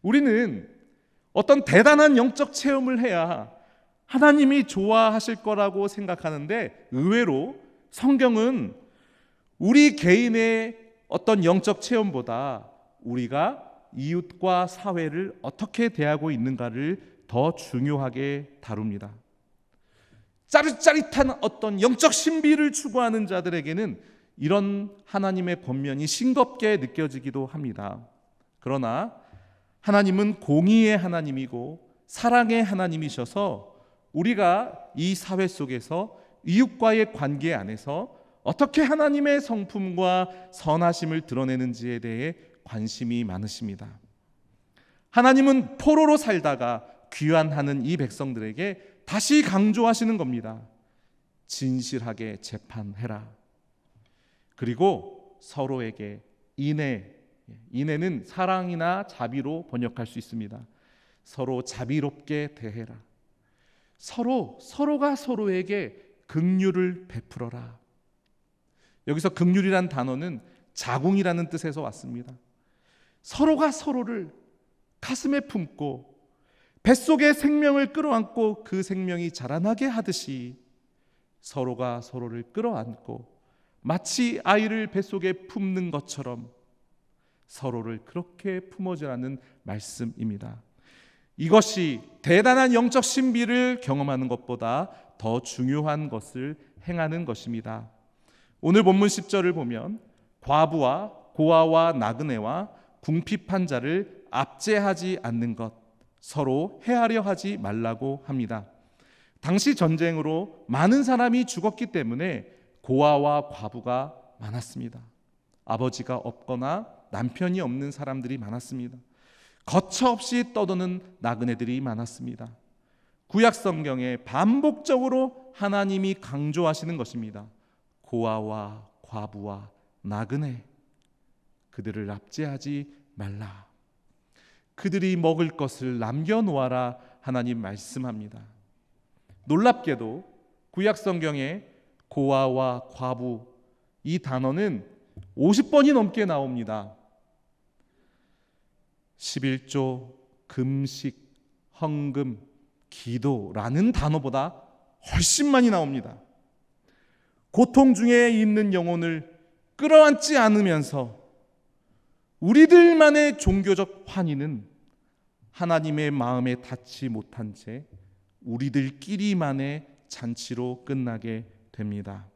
우리는 어떤 대단한 영적 체험을 해야 하나님이 좋아하실 거라고 생각하는데 의외로 성경은 우리 개인의 어떤 영적 체험보다 우리가 이웃과 사회를 어떻게 대하고 있는가를 더 중요하게 다룹니다. 짜릿짜릿한 어떤 영적 신비를 추구하는 자들에게는 이런 하나님의 권면이 싱겁게 느껴지기도 합니다. 그러나 하나님은 공의의 하나님이고 사랑의 하나님이셔서 우리가 이 사회 속에서 이웃과의 관계 안에서 어떻게 하나님의 성품과 선하심을 드러내는지에 대해 관심이 많으십니다. 하나님은 포로로 살다가 귀환하는 이 백성들에게 다시 강조하시는 겁니다. 진실하게 재판해라. 그리고 서로에게 인애, 인애는 사랑이나 자비로 번역할 수 있습니다. 서로 자비롭게 대해라. 서로가 서로에게 긍휼을 베풀어라. 여기서 긍휼이란 단어는 자궁이라는 뜻에서 왔습니다. 서로가 서로를 가슴에 품고 뱃속에 생명을 끌어안고 그 생명이 자라나게 하듯이 서로가 서로를 끌어안고 마치 아이를 뱃속에 품는 것처럼 서로를 그렇게 품어주라는 말씀입니다. 이것이 대단한 영적 신비를 경험하는 것보다 더 중요한 것을 행하는 것입니다. 오늘 본문 10절을 보면 과부와 고아와 나그네와 궁핍한 자를 압제하지 않는 것, 서로 해하려 하지 말라고 합니다. 당시 전쟁으로 많은 사람이 죽었기 때문에 고아와 과부가 많았습니다. 아버지가 없거나 남편이 없는 사람들이 많았습니다. 거처없이 떠도는 나그네들이 많았습니다. 구약 성경에 반복적으로 하나님이 강조하시는 것입니다. 고아와 과부와 나그네, 그들을 압제하지 말라. 그들이 먹을 것을 남겨놓아라. 하나님 말씀합니다. 놀랍게도 구약 성경에 고아와 과부 이 단어는 50번이 넘게 나옵니다. 11조, 금식, 헌금, 기도라는 단어보다 훨씬 많이 나옵니다. 고통 중에 있는 영혼을 끌어안지 않으면서 우리들만의 종교적 환희는 하나님의 마음에 닿지 못한 채 우리들끼리만의 잔치로 끝나게 됩니다.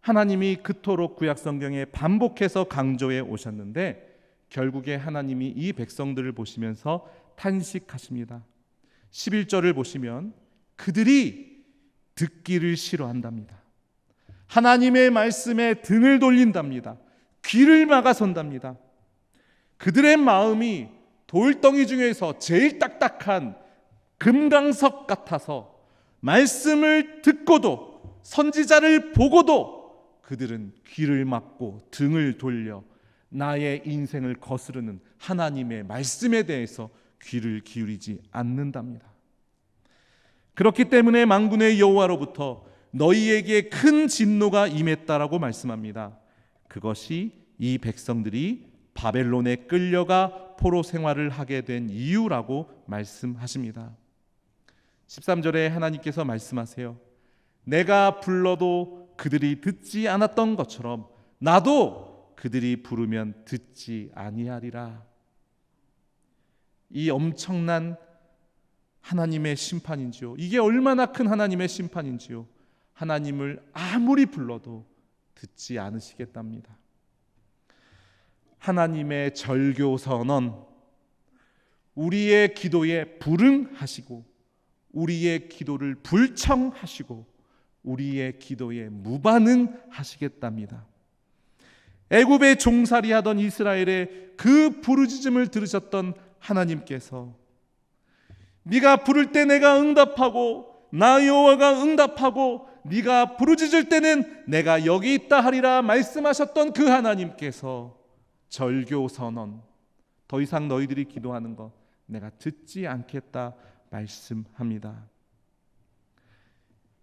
하나님이 그토록 구약 성경에 반복해서 강조해 오셨는데 결국에 하나님이 이 백성들을 보시면서 탄식하십니다. 11절을 보시면 그들이 듣기를 싫어한답니다. 하나님의 말씀에 등을 돌린답니다. 귀를 막아선답니다. 그들의 마음이 돌덩이 중에서 제일 딱딱한 금강석 같아서 말씀을 듣고도 선지자를 보고도 그들은 귀를 막고 등을 돌려 나의 인생을 거스르는 하나님의 말씀에 대해서 귀를 기울이지 않는답니다. 그렇기 때문에 만군의 여호와로부터 너희에게 큰 진노가 임했다라고 말씀합니다. 그것이 이 백성들이 바벨론에 끌려가 포로 생활을 하게 된 이유라고 말씀하십니다. 13절에 하나님께서 말씀하세요. 내가 불러도 그들이 듣지 않았던 것처럼 나도 그들이 부르면 듣지 아니하리라. 이 엄청난 하나님의 심판인지요. 이게 얼마나 큰 하나님의 심판인지요. 하나님을 아무리 불러도 듣지 않으시겠답니다. 하나님의 절교 선언, 우리의 기도에 불응하시고 우리의 기도를 불청하시고 우리의 기도에 무반응하시겠답니다. 애굽에 종살이하던 이스라엘의 그 부르짖음을 들으셨던 하나님께서 네가 부를 때 내가 응답하고 나 여호와가 응답하고 네가 부르짖을 때는 내가 여기 있다 하리라 말씀하셨던 그 하나님께서 절교 선언, 더 이상 너희들이 기도하는 것 내가 듣지 않겠다 말씀합니다.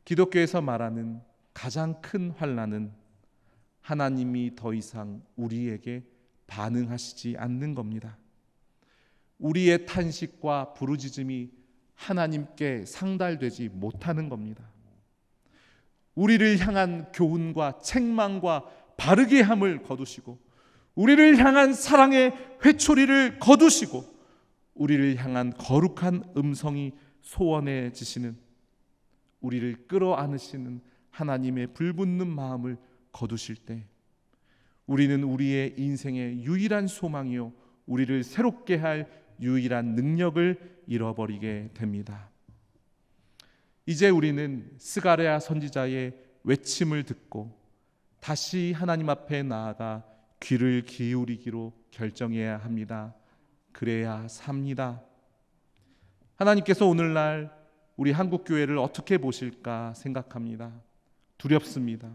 기독교에서 말하는 가장 큰 환난은 하나님이 더 이상 우리에게 반응하시지 않는 겁니다. 우리의 탄식과 부르짖음이 하나님께 상달되지 못하는 겁니다. 우리를 향한 교훈과 책망과 바르게 함을 거두시고, 우리를 향한 사랑의 회초리를 거두시고, 우리를 향한 거룩한 음성이 소원해지시는, 우리를 끌어안으시는 하나님의 불붙는 마음을 거두실 때 우리는 우리의 인생의 유일한 소망이요 우리를 새롭게 할 유일한 능력을 잃어버리게 됩니다. 이제 우리는 스가랴 선지자의 외침을 듣고 다시 하나님 앞에 나아가 귀를 기울이기로 결정해야 합니다. 그래야 삽니다. 하나님께서 오늘날 우리 한국교회를 어떻게 보실까 생각합니다. 두렵습니다.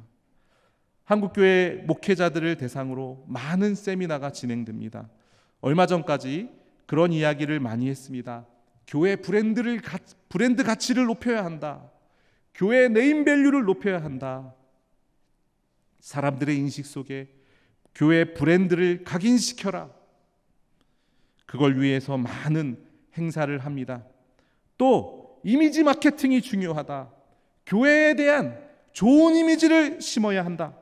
한국교회 목회자들을 대상으로 많은 세미나가 진행됩니다. 얼마 전까지 그런 이야기를 많이 했습니다. 교회 브랜드 가치를 높여야 한다. 교회 네임밸류를 높여야 한다. 사람들의 인식 속에 교회 브랜드를 각인시켜라. 그걸 위해서 많은 행사를 합니다. 또 이미지 마케팅이 중요하다. 교회에 대한 좋은 이미지를 심어야 한다.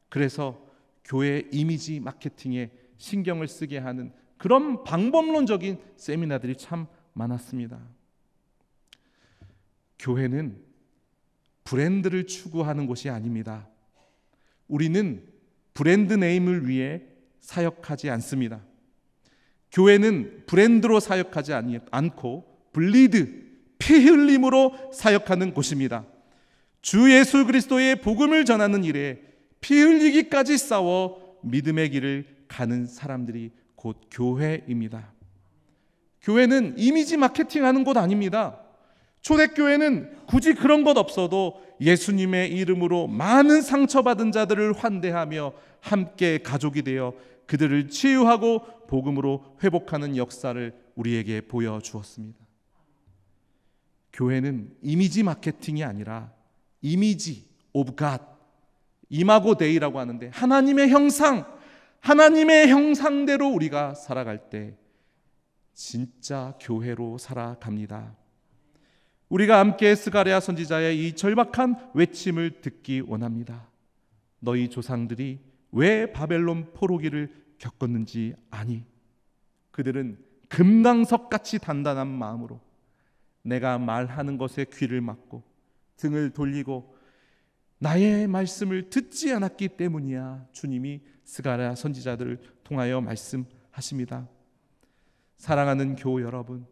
그래서 교회 이미지 마케팅에 신경을 쓰게 하는 그런 방법론적인 세미나들이 참 많았습니다. 교회는 브랜드를 추구하는 곳이 아닙니다. 우리는 브랜드 네임을 위해 사역하지 않습니다. 교회는 브랜드로 사역하지 않고 블리드, 피 흘림으로 사역하는 곳입니다. 주 예수 그리스도의 복음을 전하는 일에 피 흘리기까지 싸워 믿음의 길을 가는 사람들이 곧 교회입니다. 교회는 이미지 마케팅하는 곳 아닙니다. 초대교회는 굳이 그런 것 없어도 예수님의 이름으로 많은 상처받은 자들을 환대하며 함께 가족이 되어 그들을 치유하고 복음으로 회복하는 역사를 우리에게 보여주었습니다. 교회는 이미지 마케팅이 아니라 이미지 오브 갓, 이마고 데이라고 하는데 하나님의 형상, 하나님의 형상대로 우리가 살아갈 때 진짜 교회로 살아갑니다. 우리가 함께 스가랴 선지자의 이 절박한 외침을 듣기 원합니다. 너희 조상들이 왜 바벨론 포로기를 겪었는지 아니? 그들은 금강석같이 단단한 마음으로 내가 말하는 것에 귀를 막고 등을 돌리고 나의 말씀을 듣지 않았기 때문이야. 주님이 스가랴 선지자들을 통하여 말씀하십니다. 사랑하는 교우 여러분,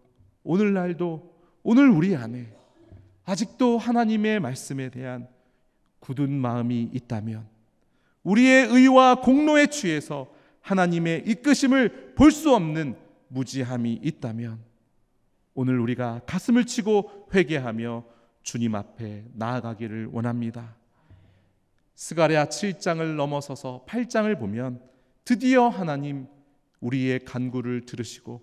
오늘날도 오늘 우리 안에 아직도 하나님의 말씀에 대한 굳은 마음이 있다면, 우리의 의와 공로에 취해서 하나님의 이끄심을 볼 수 없는 무지함이 있다면, 오늘 우리가 가슴을 치고 회개하며 주님 앞에 나아가기를 원합니다. 스가랴 7장을 넘어서서 8장을 보면 드디어 하나님 우리의 간구를 들으시고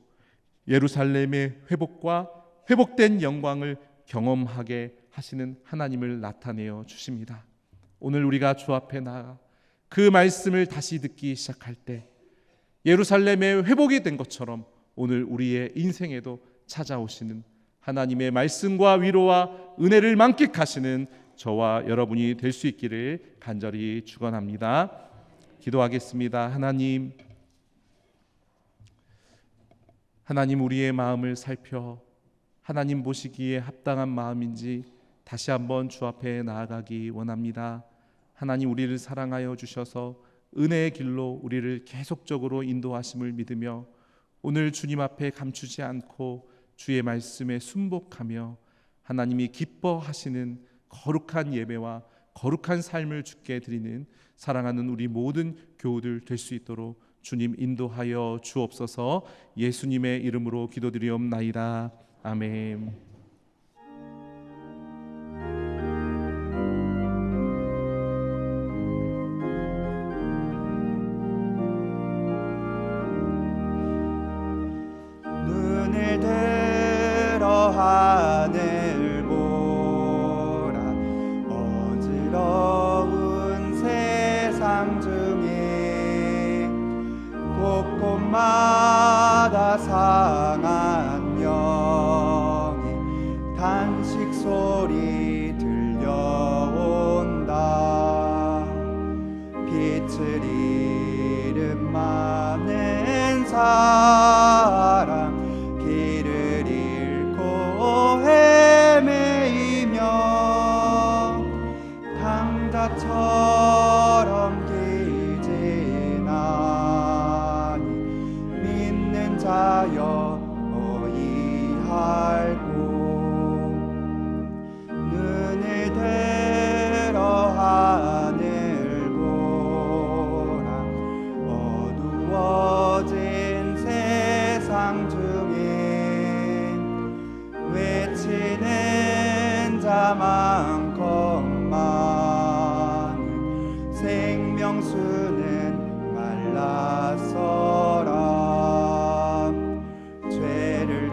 예루살렘의 회복과 회복된 영광을 경험하게 하시는 하나님을 나타내어 주십니다. 오늘 우리가 주 앞에 나아가 그 말씀을 다시 듣기 시작할 때 예루살렘의 회복이 된 것처럼 오늘 우리의 인생에도 찾아오시는 하나님의 말씀과 위로와 은혜를 만끽하시는 저와 여러분이 될 수 있기를 간절히 축원합니다. 기도하겠습니다. 하나님 우리의 마음을 살펴 하나님 보시기에 합당한 마음인지 다시 한번 주 앞에 나아가기 원합니다. 하나님 우리를 사랑하여 주셔서 은혜의 길로 우리를 계속적으로 인도하심을 믿으며 오늘 주님 앞에 감추지 않고 주의 말씀에 순복하며 하나님이 기뻐하시는 거룩한 예배와 거룩한 삶을 주께 드리는 사랑하는 우리 모든 교우들 될 수 있도록 주님 인도하여 주옵소서. 예수님의 이름으로 기도드리옵나이다. 아멘. 바다처럼 길지나니 믿는 자여 어이할고 눈을 들어 하늘 보라 어두워진 세상 중에 외치는 자 많건만 생명수는 말랐어라 죄를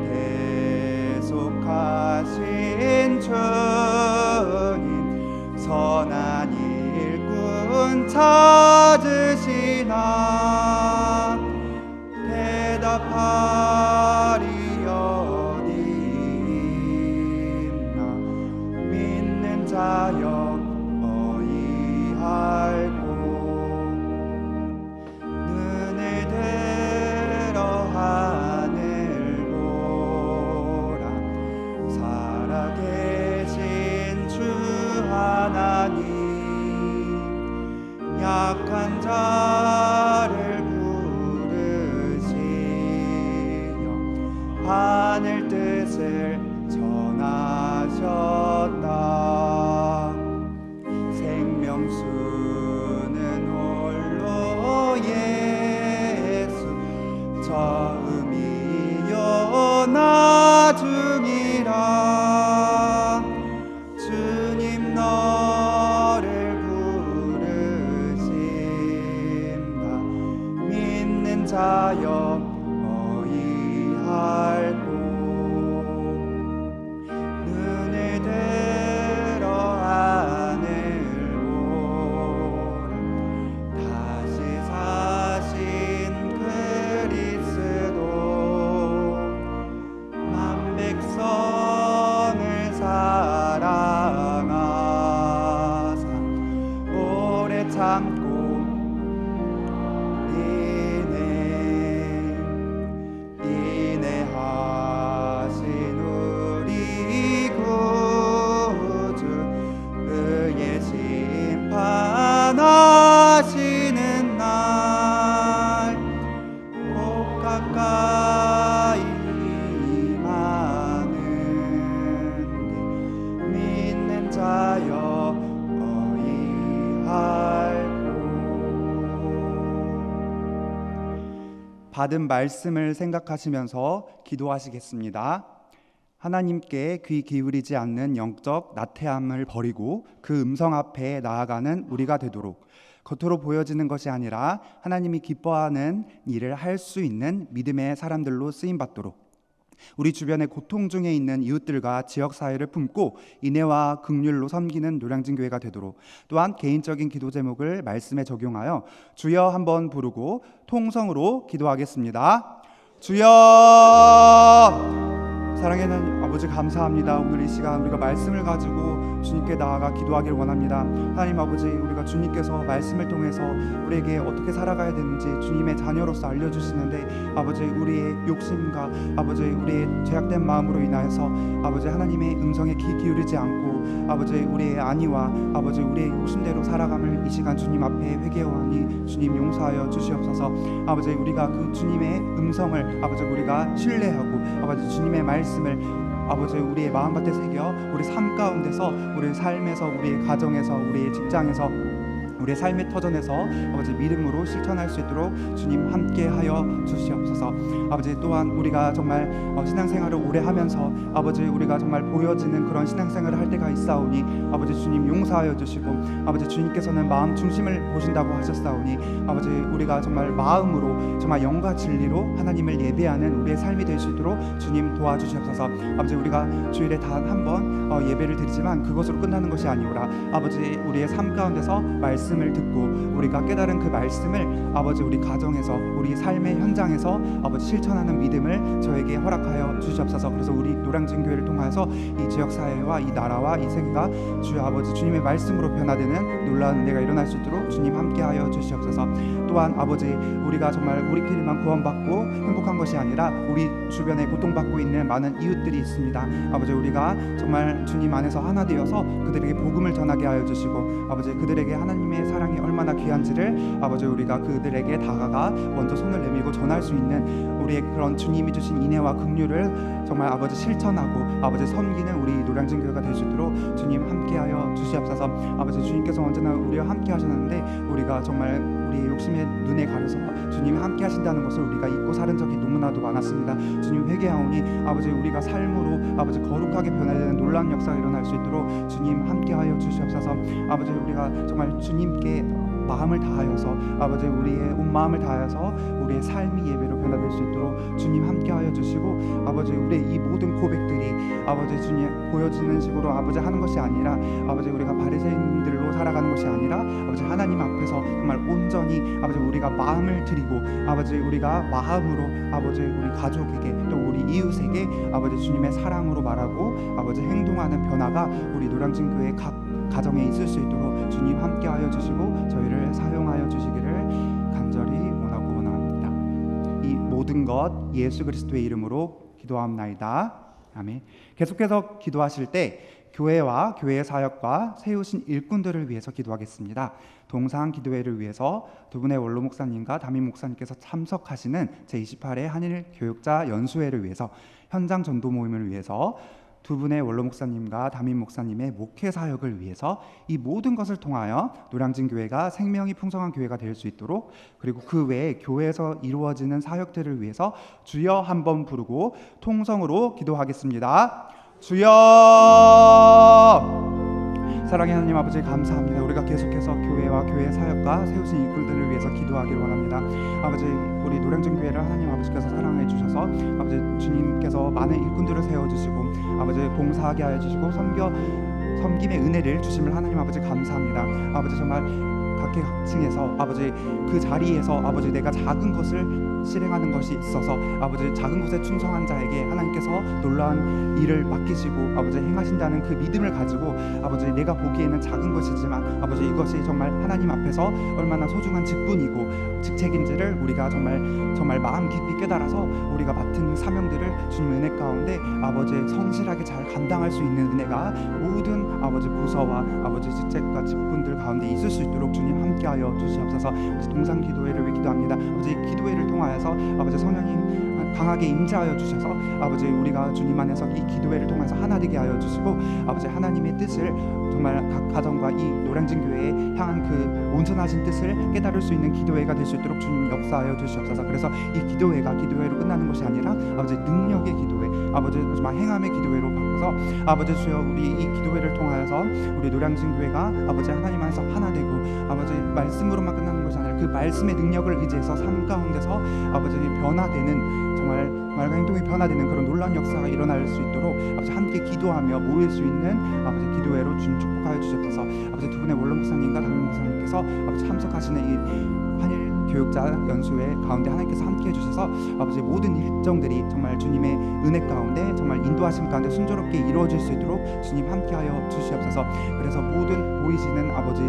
대속하신 주님 선한 일꾼 찾으시나 대답하리 어디 있나 믿는 자여 어이할고 눈을 들어 하늘 보라 살아계신 주 하나님 약한 자를 부르시며 하늘 뜻을 전하셨다 생명수는 홀로 예수 처음이요 나중이라 주님 너를 부르신다 믿는 자여 어이할고 눈을 들어 하늘 보라 다시 사신 그리스도 만 백성을 사랑하사 오래 참고 인내하신 우리 구주 의의 심판하시는 날 꼭 가까이 임하는데 믿는 자여 어이할고 받은 말씀을 생각하시면서 기도하시겠습니다. 하나님께 귀 기울이지 않는 영적 나태함을 버리고 그 음성 앞에 나아가는 우리가 되도록 겉으로 보여지는 것이 아니라 하나님이 기뻐하는 일을 할 수 있는 믿음의 사람들로 쓰임받도록 우리 주변에 고통 중에 있는 이웃들과 지역사회를 품고 인애와 긍휼로 섬기는 노량진 교회가 되도록 또한 개인적인 기도 제목을 말씀에 적용하여 주여 한번 부르고 통성으로 기도하겠습니다. 주여 사랑하는 아버지 감사합니다. 오늘 이 시간 우리가 말씀을 가지고 주님께 나아가 기도하기를 원합니다. 하나님 아버지 우리가 주님께서 말씀을 통해서 우리에게 어떻게 살아가야 되는지 주님의 자녀로서 알려주시는데 아버지 우리의 욕심과 아버지 우리의 죄악된 마음으로 인하여서 아버지 하나님의 음성에 귀 기울이지 않고 아버지 우리의 안위와 아버지 우리의 욕심대로 살아감을 이 시간 주님 앞에 회개하니 주님 용서하여 주시옵소서. 아버지 우리가 그 주님의 음성을 아버지 우리가 신뢰하고 아버지 주님의 말씀을 아버지 우리의 마음밭에 새겨 우리 삶 가운데서 우리의 삶에서 우리의 가정에서 우리의 직장에서 우리의 삶의 터전에서 아버지 믿음으로 실천할 수 있도록 주님 함께하여 주시옵소서. 아버지 또한 우리가 정말 신앙생활을 오래 하면서 아버지 우리가 정말 보여지는 그런 신앙생활을 할 때가 있사오니 아버지 주님 용서하여 주시고 아버지 주님께서는 마음 중심을 보신다고 하셨사오니 아버지 우리가 정말 마음으로 정말 영과 진리로 하나님을 예배하는 우리의 삶이 될 수 있도록 주님 도와주시옵소서. 아버지 우리가 주일에 단 한 번 예배를 드리지만 그것으로 끝나는 것이 아니오라. 아버지 우리의 삶 가운데서 말씀 말씀을 듣고 우리가 깨달은 그 말씀을 아버지 우리 가정에서 우리 삶의 현장에서 아버지 실천하는 믿음을 저에게 허락하여 주시옵소서. 그래서 우리 노량진교회를 통하여서 이 지역 사회와 이 나라와 이 세계가 주여 아버지 주님의 말씀으로 변화되는 놀라운 은혜가 일어날 수 있도록 주님 함께하여 주시옵소서. 또한 아버지 우리가 정말 우리끼리만 구원받고 행복한 것이 아니라 우리 주변에 고통받고 있는 많은 이웃들이 있습니다. 아버지 우리가 정말 주님 안에서 하나 되어서 그들에게 복음을 전하게 하여 주시고 아버지 그들에게 하나님의 사랑이 얼마나 귀한지를 아버지 우리가 그들에게 다가가 먼저 손을 내밀고 전할 수 있는 우리의 그런 주님이 주신 인애와 긍휼을 정말 아버지 실천하고 아버지 섬기는 우리 노량진교회가 될 수 있도록 주님 함께하여 주시옵소서. 아버지 주님께서 언제나 우리와 함께 하셨는데 우리가 정말 우리의 욕심의 눈에 가려서 주님이 함께 하신다는 것을 우리가 잊고 사는 적이 너무나도 많았습니다. 주님 회개하오니 아버지 우리가 삶으로 아버지 거룩하게 변화되는 놀라운 역사가 일어날 수 있도록 주님 함께하여 주시옵소서. 아버지 우리가 정말 주님께 마음을 다하여서 아버지 우리의 온 마음을 다하여서 우리의 삶이 예배로 변화될 수 있도록 주님 함께하여 주시고 아버지 우리의 이 모든 고백들이 아버지 주님 보여지는 식으로 아버지 하는 것이 아니라 아버지 우리가 바리새인들로 살아가는 것이 아니라 아버지 하나님 앞에서 정말 온전히 아버지 우리가 마음을 드리고 아버지 우리가 마음으로 아버지 우리 가족에게 또 우리 이웃에게 아버지 주님의 사랑으로 말하고 아버지 행동하는 변화가 우리 노량진교회 각 가정에 있을 수 있도록 주님 함께하여 주시고 저희를 사용하여 주시기를 간절히 원하고 원합니다. 이 모든 것 예수 그리스도의 이름으로 기도합나이다. 아멘. 계속해서 기도하실 때 교회와 교회 사역과 세우신 일꾼들을 위해서 기도하겠습니다. 동상 기도회를 위해서 두 분의 원로 목사님과 담임 목사님께서 참석하시는 제28회 한일 교육자 연수회를 위해서 현장 전도 모임을 위해서 두 분의 원로 목사님과 담임 목사님의 목회 사역을 위해서 이 모든 것을 통하여 노량진 교회가 생명이 풍성한 교회가 될 수 있도록 그리고 그 외에 교회에서 이루어지는 사역들을 위해서 주여 한번 부르고 통성으로 기도하겠습니다. 주여! 사랑의 하나님 아버지 감사합니다. 우리가 계속해서 교회와 교회 사역과 세우신 일꾼들을 위해서 기도하기를 원합니다. 아버지 우리 노량진 교회를 하나님 아버지께서 사랑해 주셔서 아버지 주님께서 많은 일꾼들을 세워주시고 아버지 봉사하게 하여 주시고 섬김의 은혜를 주심을 하나님 아버지 감사합니다. 아버지 정말 각계각층에서 아버지 그 자리에서 아버지 내가 작은 것을 실행하는 것이 있어서 아버지 작은 것에 충성한 자에게 하나님께서 놀라운 일을 맡기시고 아버지 행하신다는 그 믿음을 가지고 아버지 내가 보기에는 작은 것이지만 아버지 이것이 정말 하나님 앞에서 얼마나 소중한 직분이고 직책인지를 우리가 정말 마음 깊이 깨달아서 우리가 맡은 사명들을 주님 은혜 가운데 아버지 성실하게 잘 감당할 수 있는 은혜가 모든 아버지 부서와 아버지 직책과 직분들 가운데 있을 수 있도록 주님 함께하여 주시옵소서. 아버지 동상 기도회를 위해 기도합니다. 아버지 기도회를 통하여서 아버지 성령님 강하게 임재하여 주셔서 아버지 우리가 주님 안에서 이 기도회를 통해서 하나 되게 하여 주시고 아버지 하나님의 뜻을 정말 각 가정과 이 노량진 교회에 향한 그 온전하신 뜻을 깨달을 수 있는 기도회가 될 수 있도록 주님 역사하여 주시옵소서. 그래서 이 기도회가 기도회로 끝나는 것이 아니라 아버지 능력의 기도회, 아버지 정말 행함의 기도회로 바꿔서 아버지 주여 우리 이 기도회를 통하여서 우리 노량진 교회가 아버지 하나님 안에서 하나 되고 아버지 말씀으로만 끝나는 것이 아니라 그 말씀의 능력을 의지해서 삶 가운데서 아버지 변화되는 정말 말과 행동이 변화되는 그런 놀라운 역사가 일어날 수 있도록 아버지 함께 기도하며 모일 수 있는 아버지 기도회로 주님 축복하여 주셨소서. 아버지 두 분의 원로 목사님과 담임 목사님께서 아버지 참석하시는 이 한일 교육자 연수회 가운데 하나님께서 함께 해주셔서 아버지 모든 일정들이 정말 주님의 은혜 가운데 정말 인도하심 가운데 순조롭게 이루어질 수 있도록 주님 함께하여 주시옵소서. 그래서 모든 보이시는 아버지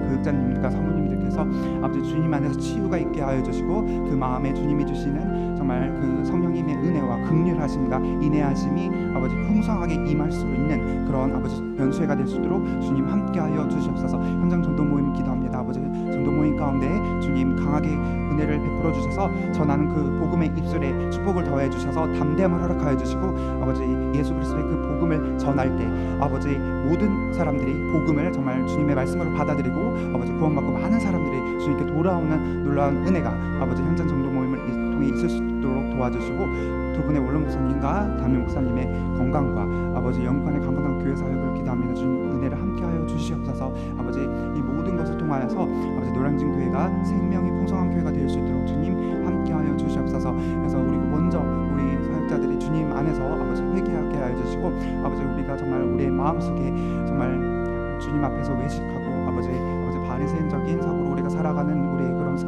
교육자님과 사모님들께서 아버지 주님 안에서 치유가 있게 하여 주시고 그 마음에 주님이 주시는 정말 그 성령님의 은혜와 긍휼하심과 인내하심이 아버지 풍성하게 임할 수 있는 그런 아버지 연수회가 될 수 있도록 주님 함께하여 주시옵소서. 현장 전도 모임 기도합니다. 아버지 전도 모임 가운데 주님 강하게 은혜를 베풀어 주셔서 전하는 그 복음의 입술에 축복을 더해 주셔서 담대함을 허락하여 주시고 아버지 예수 그리스도의 그 복음을 전할 때 아버지 모든 사람들이 복음을 정말 주님의 말씀으로 받아들이고 아버지 구원받고 많은 사람들이 주님께 돌아오는 놀라운 은혜가 아버지 현장 전도 모임을 통해 있을 수 있도록 도와주시고 두 분의 원로 목사님과 담임 목사님의 건강과 아버지 영육간의 강건한 교회 사역을 기도합니다. 주님 은혜를 함께하여 주시옵소서. 아버지 이 모든 것을 통하여서 아버지 노량진 교회가 생명이 풍성한 교회가 될 수 있도록 주님 함께하여 주시옵소서. 그래서 우리 먼저 우리 사역자들이 주님 안에서 아버지 회개하게 하여 주시고 아버지 우리가 정말 우리의 마음속에 정말 주님 앞에서 외식하고 아버지 바리새인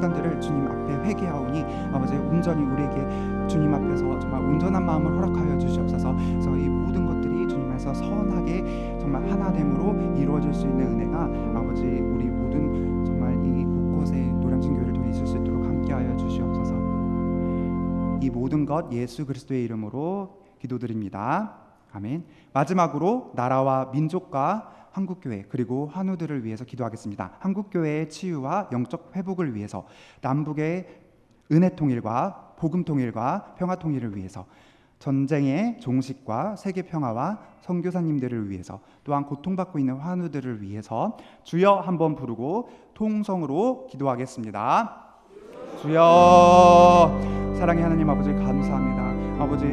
순간들을 주님 앞에 회개하오니 아버지 온전히 우리에게 주님 앞에서 정말 온전한 마음을 허락하여 주시옵소서. 그래서 이 모든 것들이 주님 안에서 선하게 정말 하나됨으로 이루어질 수 있는 은혜가 아버지 우리 모든 정말 이 곳곳에 노량진 교회를 통해 있을 수 있도록 함께하여 주시옵소서. 이 모든 것 예수 그리스도의 이름으로 기도드립니다. 아멘. 마지막으로 나라와 민족과 한국교회 그리고 환우들을 위해서 기도하겠습니다. 한국교회의 치유와 영적 회복을 위해서, 남북의 은혜 통일과 복음 통일과 평화 통일을 위해서, 전쟁의 종식과 세계 평화와 선교사님들을 위해서, 또한 고통받고 있는 환우들을 위해서 주여 한번 부르고 통성으로 기도하겠습니다. 주여. 사랑의 하나님 아버지 감사합니다. 아버지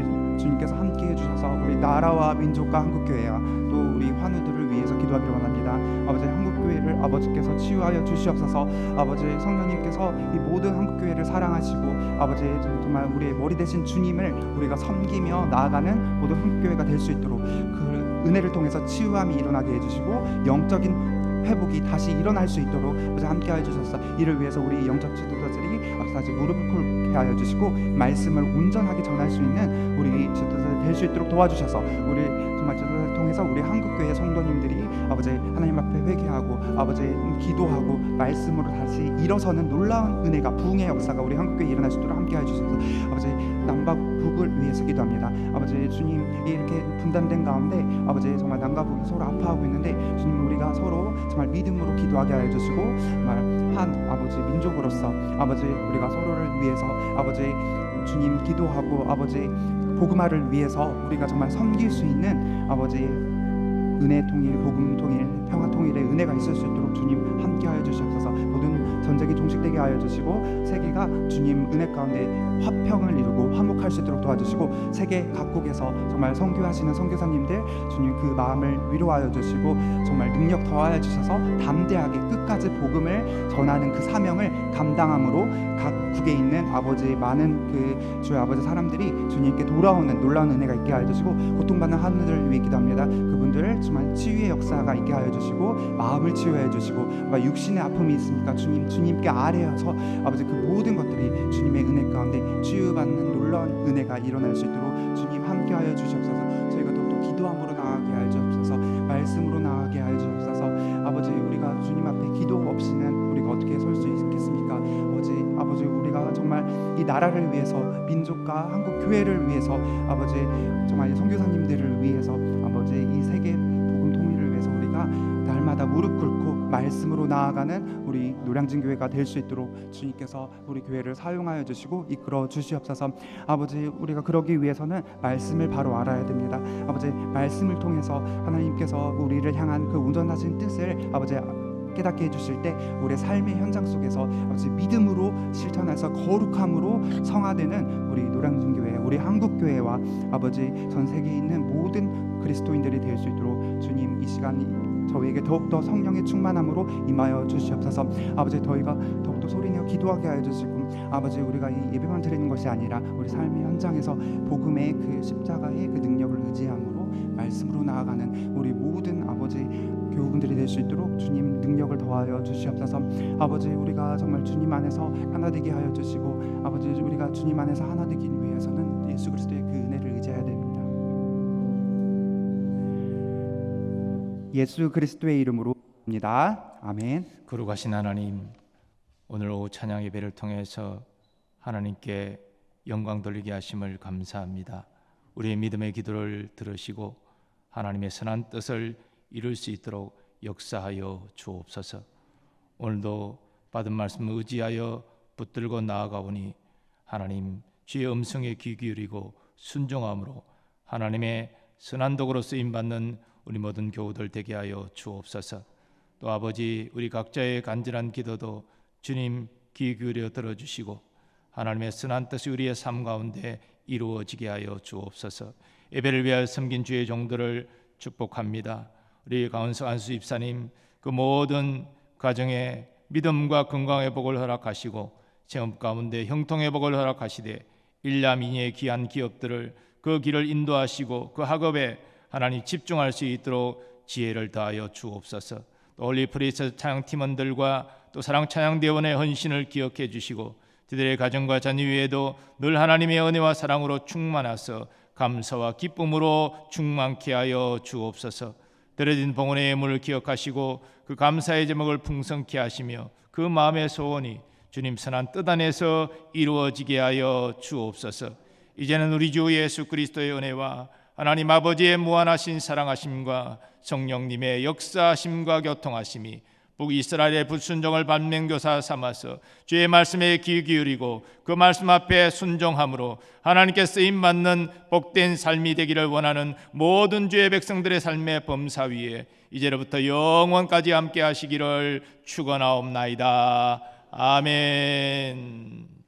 주님께서 함께해 주셔서 우리 나라와 민족과 한국교회와 또 우리 환우들을 위해서 기도하기를 원합니다. 아버지 한국교회를 아버지께서 치유하여 주시옵소서. 아버지 성령님께서 이 모든 한국교회를 사랑하시고 아버지 정말 우리의 머리 되신 주님을 우리가 섬기며 나아가는 모든 한국교회가 될 수 있도록 그 은혜를 통해서 치유함이 일어나게 해주시고 영적인 회복이 다시 일어날 수 있도록 아버지 함께하여 주셔서 이를 위해서 우리 영적 지도자들이 아버지 다시 무릎을 꿇게 하여 주시고 말씀을 온전하게 전할 수 있는 우리 지도자들 될 수 있도록 도와주셔서 우리 정말 지도자를 통해서 우리 한국교회 성도님들이 아버지 하나님 앞에 회개하고 아버지 기도하고 말씀으로 다시 일어서는 놀라운 은혜가 부흥의 역사가 우리 한국교회에 일어날 수 있도록 함께하여 주셔서 아버지 남과 북을 위해서 기도합니다. 아버지 주님 이렇게 분단된 가운데 아버지 정말 남과 북이 서로 아파하고 있는데 주님 우리가 서로 정말 믿음으로 기도하게 하여 주시고 정말 한 아버지 민족으로서 아버지 우리가 서로를 위해서 아버지 주님 기도하고 아버지 복음화를 위해서 우리가 정말 섬길 수 있는 아버지 은혜 통일, 복음 통일, 평화 통일의 은혜가 있을 수 있도록 주님 함께하여 주시옵소서. 모든 전쟁이 종식되게 하여 주시고 세계가 주님 은혜 가운데 화평을 이루고 화목할 수 있도록 도와주시고 세계 각국에서 정말 선교하시는 선교사님들 주님 그 마음을 위로하여 주시고 정말 능력 더하여 주셔서 담대하게 끝까지 복음을 전하는 그 사명을 감당함으로 각국에 있는 아버지 많은 그 주의 아버지 사람들이 주님께 돌아오는 놀라운 은혜가 있게 하여 주시고 고통받는 하늘을 위해 기도합니다. 그분들을 정말 치유의 역사가 있게 하여 주시고 마음을 치유해 주시고 육신의 아픔이 있으니까 주님께 아뢰어서 아버지 그 모든 것들이 주님의 은혜 가운데 치유받는 놀라운 은혜가 일어날 수 있도록 주님 함께하여 주시옵소서. 저희가 더욱더 기도함으로 나아가게 하여 주옵소서. 말씀으로 나아가게 하여 주옵소서. 아버지 우리가 주님 앞에 기도 없이는 우리가 어떻게 설 수 있겠습니까? 아버지 우리가 정말 이 나라를 위해서 민족과 한국 교회를 위해서 아버지 정말 선교사님들을 위해서 아버지 이 세계 복음 통일을 위해서 우리가 날마다 무릎 꿇고 말씀으로 나아가는 우리 노량진 교회가 될 수 있도록 주님께서 우리 교회를 사용하여 주시고 이끌어 주시옵소서. 아버지 우리가 그러기 위해서는 말씀을 바로 알아야 됩니다. 아버지 말씀을 통해서 하나님께서 우리를 향한 그 온전하신 뜻을 아버지 깨닫게 해주실 때 우리의 삶의 현장 속에서 아버지 믿음으로 실천해서 거룩함으로 성화되는 우리 노량진교회, 우리 한국교회와 아버지 전 세계에 있는 모든 그리스도인들이 될 수 있도록 주님 이 시간 저희에게 더욱더 성령의 충만함으로 임하여 주시옵소서. 아버지 저희가 더욱더 소리내어 기도하게 하여 주시고 아버지 우리가 이 예배만 드리는 것이 아니라 우리 삶의 현장에서 복음의 그 십자가의 그 능력을 의지함으로 말씀으로 나아가는 우리 모든 아버지 교우분들이 될 수 있도록 주님 능력을 더하여 주시옵소서. 아버지 우리가 정말 주님 안에서 하나 되게 하여 주시고 아버지 우리가 주님 안에서 하나 되기 위해서는 예수 그리스도의 그 은혜를 의지해야 됩니다. 예수 그리스도의 이름으로 입니다. 아멘. 거룩하신 하나님, 오늘 오후 찬양 예배를 통해서 하나님께 영광 돌리게 하심을 감사합니다. 우리의 믿음의 기도를 들으시고 하나님의 선한 뜻을 이룰 수 있도록 역사하여 주옵소서. 오늘도 받은 말씀을 의지하여 붙들고 나아가오니 하나님 주의 음성에 귀 기울이고 순종함으로 하나님의 선한 도구로 쓰임받는 우리 모든 교우들 되게 하여 주옵소서. 또 아버지 우리 각자의 간절한 기도도 주님 귀 기울여 들어주시고 하나님의 선한 뜻이 우리의 삶 가운데 이루어지게 하여 주옵소서. 예배를 위하여 섬긴 주의 종들을 축복합니다. 우리 강은석 안수 집사님 그 모든 가정에 믿음과 건강의 복을 허락하시고 체험 가운데 형통의 복을 허락하시되 일남이니의 귀한 기업들을 그 길을 인도하시고 그 학업에 하나님 집중할 수 있도록 지혜를 더하여 주옵소서. 또 올리프리스 찬양 팀원들과 또 사랑찬양대원의 헌신을 기억해 주시고 저들의 가정과 자녀 위에도 늘 하나님의 은혜와 사랑으로 충만하서 감사와 기쁨으로 충만케 하여 주옵소서. 드려진 봉헌의 예물을 기억하시고 그 감사의 제목을 풍성케 하시며 그 마음의 소원이 주님 선한 뜻 안에서 이루어지게 하여 주옵소서. 이제는 우리 주 예수 그리스도의 은혜와 하나님 아버지의 무한하신 사랑하심과 성령님의 역사하심과 교통하심이 북이스라엘의 불순종을 반면교사 삼아서 주의 말씀에 귀 기울이고 그 말씀 앞에 순종함으로 하나님께 쓰임받는 복된 삶이 되기를 원하는 모든 주의 백성들의 삶의 범사 위에 이제로부터 영원까지 함께 하시기를 축원하옵나이다. 아멘.